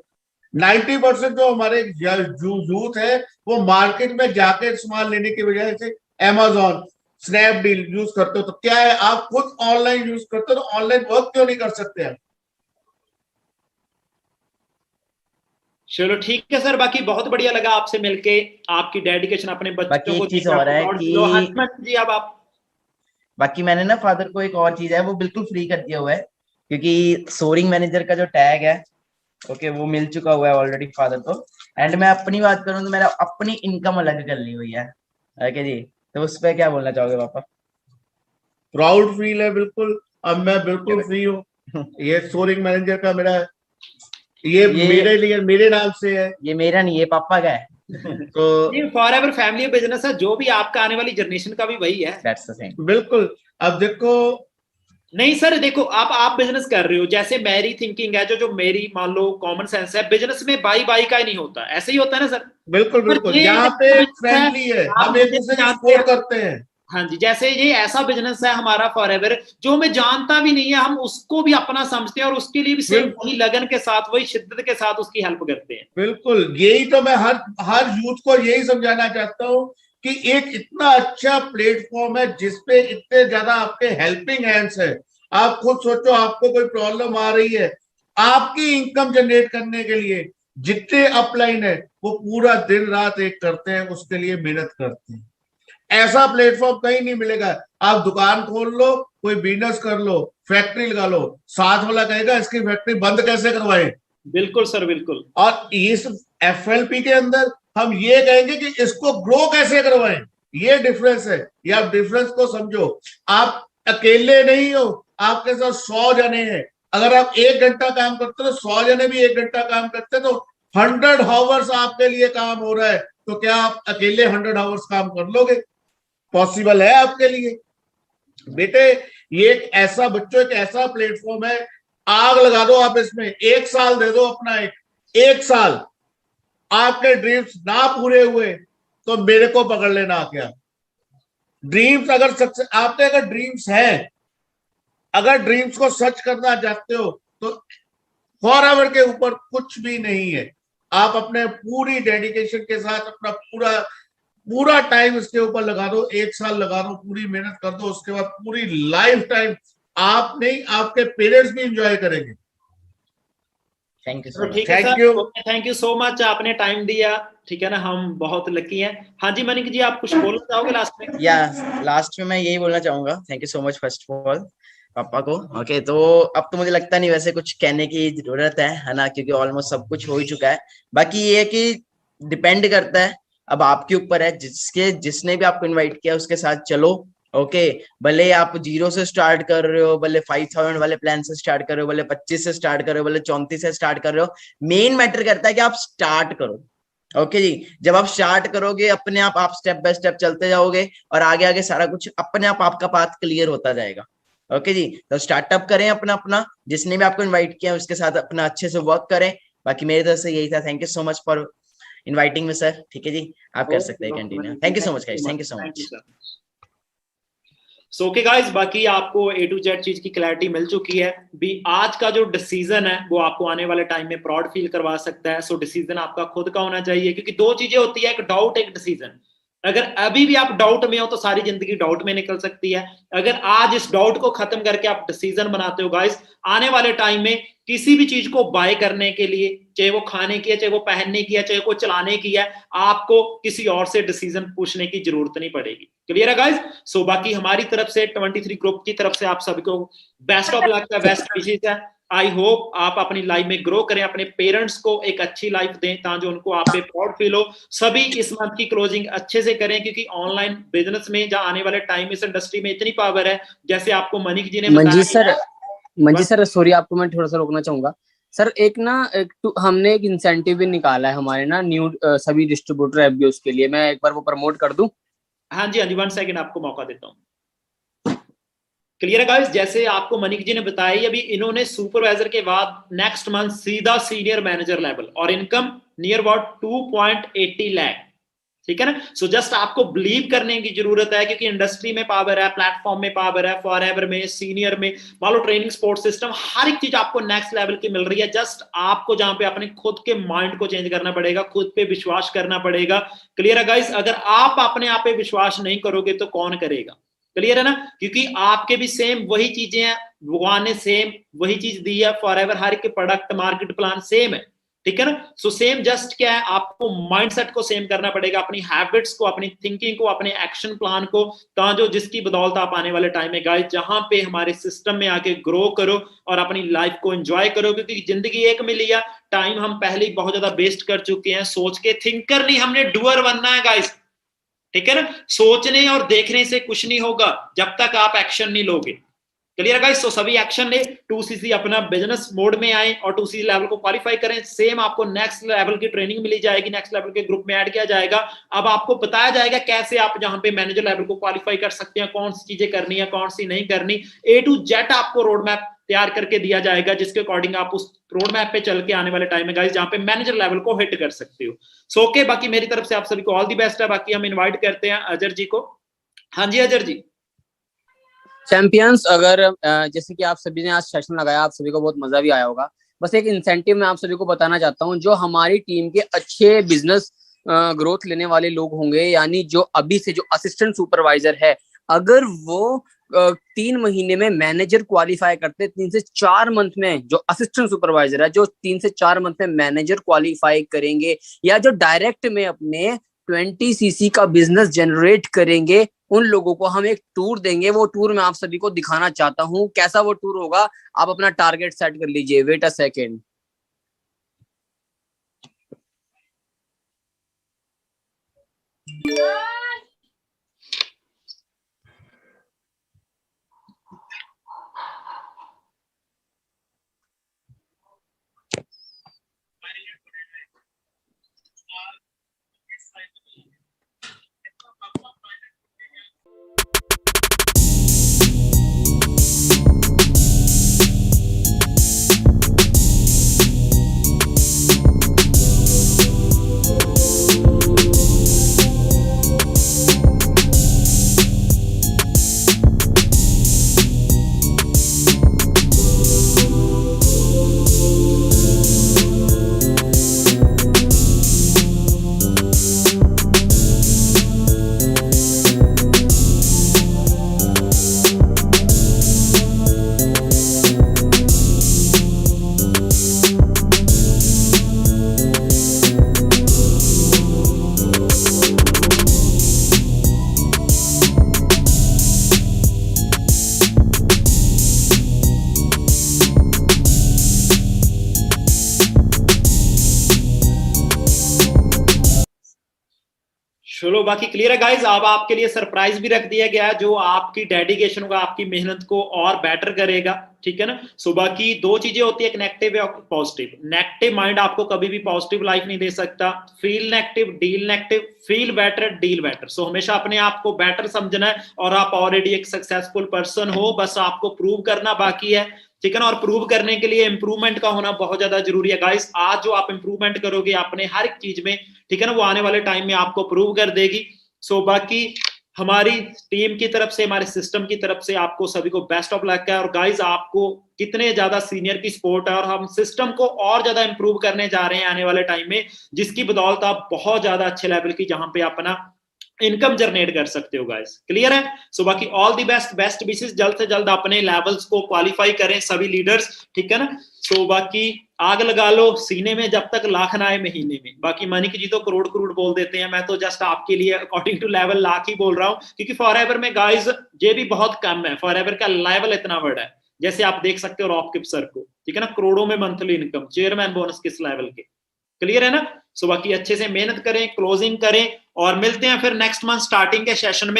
[SPEAKER 6] 90% जो हमारे यूथ है वो मार्केट में जाकर सामान लेने की बजाय से Amazon स्नैपडील यूज करते हो। तो क्या है, आप खुद ऑनलाइन यूज करते हो, तो ऑनलाइन वर्क क्यों नहीं कर सकते हैं?
[SPEAKER 1] चलो ठीक है सर, बाकी बहुत बढ़िया लगा आपसे मिलके, आपकी डेडिकेशन अपने बच्चों को।
[SPEAKER 2] एक चीज और है कि
[SPEAKER 1] जी अब आप
[SPEAKER 2] बाकी मैंने ना फादर को एक और चीज है वो बिल्कुल फ्री कर दिया हुआ है, क्योंकि सोरिंग मैनेजर का जो टैग है ओके वो मिल चुका हुआ है ऑलरेडी फादर को। एंड मैं अपनी बात करूं तो मैंने अपनी इनकम अलग कर ली हुई है। ओके जी, तो उस पर क्या बोलना चाहोगे पापा?
[SPEAKER 6] प्राउड फील है बिल्कुल। अब मैं बिल्कुल फ्री हूँ। ये सोरिंग मैनेजर का मेरा ये मेरे लिए मेरे नाम से है,
[SPEAKER 2] ये मेरा नहीं, ये पापा का है।
[SPEAKER 1] तो फॉरएवर फैमिली बिजनेस है, जो भी आपका आने वाली जनरेशन का भी वही है।
[SPEAKER 2] That's the thing.
[SPEAKER 6] बिल्कुल। अब देखो
[SPEAKER 1] नहीं सर, देखो आप बिजनेस कर रहे हो, जैसे मेरी थिंकिंग है, जो मेरी मान लो कॉमन सेंस है, बिजनेस में बाई का ही नहीं होता, ऐसे ही होता है ना सर?
[SPEAKER 6] बिल्कुल बिल्कुल। यहाँ पे फ्रेंडली है, हम एक दूसरे की सपोर्ट करते हैं।
[SPEAKER 1] हाँ जी, जैसे ये ऐसा बिजनेस है हमारा फॉरएवर, जो हमें जानता भी नहीं है, हम उसको भी अपना समझते हैं और उसके लिए भी सेम वही लगन के साथ, वही शिद्दत के साथ उसकी हेल्प करते हैं।
[SPEAKER 6] बिल्कुल, यही तो मैं हर यूथ को यही समझाना चाहता हूँ कि एक इतना अच्छा प्लेटफॉर्म है जिसपे इतने ज्यादा आपके हेल्पिंग हैंड्स है। आप खुद सोचो, आपको कोई प्रॉब्लम आ रही है, आपकी इनकम जनरेट करने के लिए जितने अपलाइन है वो पूरा दिन रात एक करते हैं, उसके लिए मेहनत करते हैं। ऐसा प्लेटफॉर्म कहीं नहीं मिलेगा। आप दुकान खोल लो, कोई बिजनेस कर लो, फैक्ट्री लगा लो, साथ वाला कहेगा इसकी फैक्ट्री बंद कैसे करवाए।
[SPEAKER 1] बिल्कुल सर, बिल्कुल।
[SPEAKER 6] और इस FLP के अंदर हम ये कहेंगे कि इसको ग्रो कैसे करवाएं। ये डिफरेंस है, ये आप डिफरेंस को समझो। आप अकेले नहीं हो, आपके साथ 100 जने हैं। अगर आप 1 घंटा काम करते हो, 100 जने भी 1 घंटा काम करते हैं, तो 100 आवर्स आपके लिए काम हो रहा है। तो क्या आप अकेले 100 आवर्स काम कर लोगे? पॉसिबल है आपके लिए बेटे। ये एक ऐसा बच्चों एक ऐसा प्लेटफॉर्म है, आग लगा दो आप इसमें। 1 साल दे दो अपना, एक साल आपके ड्रीम्स ना पूरे हुए तो मेरे को पकड़ लेना क्या। ड्रीम्स अगर सक्सेस, आपके अगर ड्रीम्स हैं, अगर ड्रीम्स को सच करना चाहते हो, तो फॉरएवर के ऊपर कुछ भी नहीं है। आप अपने पूरी डेडिकेशन के साथ अपना पूरा टाइम इसके ऊपर लगा दो, 1 साल लगा दो, पूरी मेहनत कर दो, उसके बाद पूरी लाइफ टाइम आप नहीं, आपके पेरेंट्स भी एंजॉय करेंगे।
[SPEAKER 2] Thank you sir.
[SPEAKER 1] Thank you so much, आपने टाइम दिया, ठीक है ना, हम बहुत लकी हैं। हाँ जी मनिक जी, आप कुछ बोलना चाहोगे लास्ट में?
[SPEAKER 2] या लास्ट में मैं यही बोलना चाहूंगा, thank you so much first of all पापा को। ओके, तो अब तो मुझे लगता नहीं वैसे कुछ कहने की जरूरत है ना, क्योंकि ऑलमोस्ट सब कुछ हो ही चुका है। बाकी ये है कि डिपेंड करता है, अब आपके ऊपर है, जिसने भी आपको इनवाइट किया उसके साथ चलो। ओके, भले आप 0 से स्टार्ट कर रहे हो, भले 5000 वाले प्लान से स्टार्ट कर रहे हो, भले 25 से स्टार्ट कर रहे हो, भले 34 से स्टार्ट कर रहे हो, मेन मैटर करता है कि आप स्टार्ट करो। ओके जी, जब आप स्टार्ट करोगे अपने आप स्टेप बाय स्टेप चलते जाओगे और आगे आगे सारा कुछ अपने आप आपका पाथ क्लियर होता जाएगा। ओके जी, तो स्टार्टअप करें अपना जिसने भी आपको इनवाइट किया उसके साथ अपना अच्छे से वर्क करें। बाकी मेरी तरफ से यही था। Thank you so much for inviting में सर। ठीक है जी, आप कर सकते हैं continue. Thank you so much guys, thank you so much.
[SPEAKER 1] So okay guys, बाकी आपको A to Z चीज की क्लैरिटी मिल चुकी है। भी आज का जो डिसीजन है वो आपको आने वाले टाइम में प्राउड फील करवा सकता है। सो डिसीजन आपका खुद का होना चाहिए, क्योंकि दो चीजें होती है, एक डाउट, एक डिसीजन। अगर अभी भी आप डाउट में हो तो सारी जिंदगी डाउट में निकल सकती है। अगर आज इस डाउट को खत्म करके आप डिसीजन बनाते हो गाइस, आने वाले टाइम में किसी भी चीज को बाय करने के लिए, चाहे वो खाने की है, चाहे वो पहनने की है, चाहे वो चलाने की है, आपको किसी और से डिसीजन पूछने की जरूरत नहीं पड़ेगी। क्लियर है गाइस? सो बाकी हमारी तरफ से 23 ग्रुप की तरफ से आप सभी को बेस्ट ऑफ लक है, बेस्ट विशेस है। आई होप आप अपनी लाइफ में ग्रो करें, अपने पेरेंट्स को एक अच्छी लाइफ दें ताकि उनको आप पे प्राउड फील हो। सभी इस मंथ की क्लोजिंग अच्छे से करें, क्योंकि ऑनलाइन बिजनेस में जहां आने वाले टाइम इस इंडस्ट्री में इतनी पावर है, जैसे आपको मनीष जी ने बताया।
[SPEAKER 7] मंजी सर सॉरी, आपको मैं थोड़ा सा रोकना चाहूंगा सर। हमने एक इंसेंटिव भी निकाला है हमारे ना न्यू सभी डिस्ट्रीब्यूटर एफबीओस के लिए। मैं एक बार वो प्रमोट कर दूं?
[SPEAKER 1] हाँ जी, 1 सेकंड आपको मौका देता हूँ। क्लियर है गाइस? जैसे आपको मनीष जी ने बताया, अभी इन्होंने सुपरवाइजर के बाद नेक्स्ट मंथ सीधा सीनियर मैनेजर लेवल, और इनकम नियर अबाउट 2.80 लाख। ठीक है ना? सो जस्ट आपको बिलीव करने की जरूरत है, क्योंकि इंडस्ट्री में पावर है, प्लेटफॉर्म में पावर है, फॉरएवर में, सीनियर में, मान लो ट्रेनिंग, सपोर्ट सिस्टम, हर एक चीज आपको नेक्स्ट लेवल की मिल रही है। जस्ट आपको जहां पे अपने खुद के माइंड को चेंज करना पड़ेगा, खुद पे विश्वास करना पड़ेगा। क्लियर है गाइस? अगर आप अपने आप पे विश्वास नहीं करोगे तो कौन करेगा? क्लियर है ना? क्योंकि आपके भी सेम वही चीजें हैं, भगवान ने सेम वही चीज दी है फॉरएवर, हर एक प्रोडक्ट मार्केट प्लान सेम है। ठीक है ना? सो सेम जस्ट क्या है, आपको माइंडसेट को सेम करना पड़ेगा, अपनी हैबिट्स को, अपनी थिंकिंग को, अपने एक्शन प्लान को, जो जिसकी बदौलत आप आने वाले टाइम में गाइस जहां पे हमारे सिस्टम में आके ग्रो करो और अपनी लाइफ को एंजॉय करो। क्योंकि जिंदगी एक मिली है, टाइम हम पहले ही बहुत ज्यादा वेस्ट कर चुके हैं। सोच के थिंकर नहीं, हमने डूअर बनना है गाइस। ठीक है ना? सोचने और देखने से कुछ नहीं होगा जब तक आप एक्शन नहीं लोगे। Clear guys? सो सभी एक्शन ले, 2cc अपना बिजनेस मोड में आए और 2cc लेवल को क्वालिफाई करें। सेम आपको नेक्स्ट लेवल की ट्रेनिंग मिली जाएगी, नेक्स्ट लेवल के ग्रुप में ऐड किया जाएगा। अब आपको बताया जाएगा कैसे आप जहां पे मैनेजर लेवल को क्वालिफाई कर सकते हैं, कौन सी चीजें करनी है, कौन सी नहीं करनी। A to Z आपको रोड मैप तैयार करके दिया जाएगा, जिसके अकॉर्डिंग आप उस रोड मैप पे चल के आने वाले टाइम में गाइस जहां पे मैनेजर लेवल को हिट कर सकते हो। सो ओके, बाकी मेरी तरफ से आप सभी को ऑल दी बेस्ट है। बाकी हम इनवाइट करते हैं अजर जी को। हाँ जी अजर जी।
[SPEAKER 7] चैंपियंस, अगर जैसे कि आप सभी ने आज सेशन लगाया, आप सभी को बहुत मजा भी आया होगा। बस एक इंसेंटिव मैं आप सभी को बताना चाहता हूँ, जो हमारी टीम के अच्छे बिजनेस ग्रोथ लेने वाले लोग होंगे, यानी जो अभी से जो असिस्टेंट सुपरवाइजर है, अगर वो 3 महीने में मैनेजर क्वालिफाई करते, 3 से 4 मंथ में जो असिस्टेंट सुपरवाइजर है, जो 3 से 4 मंथ में मैनेजर क्वालिफाई करेंगे, या जो डायरेक्ट में अपने 20cc का बिजनेस जनरेट करेंगे, उन लोगों को हम एक टूर देंगे। वो टूर मैं आप सभी को दिखाना चाहता हूँ। कैसा वो टूर होगा, आप अपना टारगेट सेट कर लीजिए। Wait a second.
[SPEAKER 1] चलो बाकी क्लियर है गाइस। अब आपके लिए सरप्राइज भी रख दिया गया है, जो आपकी डेडिकेशन को, आपकी मेहनत को और बेटर करेगा। ठीक है ना? सो बाकी 2 चीजें होती है, एक नेगेटिव और पॉजिटिव। नेगेटिव माइंड आपको कभी भी पॉजिटिव लाइफ नहीं दे सकता। Feel negative, deal negative, feel better, deal better. So हमेशा अपने आप को बेटर समझना है, और आप ऑलरेडी एक सक्सेसफुल पर्सन हो, बस आपको प्रूव करना बाकी है। ठीक है ना, और प्रूव करने के लिए इंप्रूवमेंट का होना बहुत ज्यादा जरूरी है गाइस। आज जो आप इंप्रूवमेंट करोगे अपने हर एक चीज में, ठीक है ना, वो आने वाले टाइम में आपको प्रूव कर देगी। सो बाकी हमारी टीम की तरफ से, हमारे सिस्टम की तरफ से आपको सभी को बेस्ट ऑफ लक है। और गाइस आपको कितने ज्यादा सीनियर की सपोर्ट है, और हम सिस्टम को और ज्यादा इंप्रूव करने जा रहे हैं आने वाले टाइम में, जिसकी बदौलत आप बहुत ज्यादा अच्छे लेवल की जहां पे अपना इनकम जनरेट कर सकते हो गाइस। क्लियर है? सो बाकी ऑल दी बेस्ट विशेस, जल्द से जल्द अपने लेवल्स को क्वालिफाई करें सभी लीडर्स, ठीक है ना। सो बाकी आग लगा लो सीने में जब तक लाख ना आए महीने में। बाकी मनिक जी तो करोड़ करोड़ बोल देते हैं, मैं तो जस्ट आपके लिए अकॉर्डिंग टू लेवल लाख ही बोल रहा हूँ, क्योंकि फॉरएवर में गाइस ये भी बहुत कम है, फॉरएवर का लेवल इतना बड़ा है। जैसे आप देख सकते हो रॉक किप्सर को, ठीक है ना, करोड़ों में मंथली इनकम, चेयरमैन बोनस किस लेवल के। क्लियर है ना? सो बाकी अच्छे से मेहनत करें, क्लोजिंग करें, और मिलते हैं फिर नेक्स्ट मंथ स्टार्टिंग के सेशन में।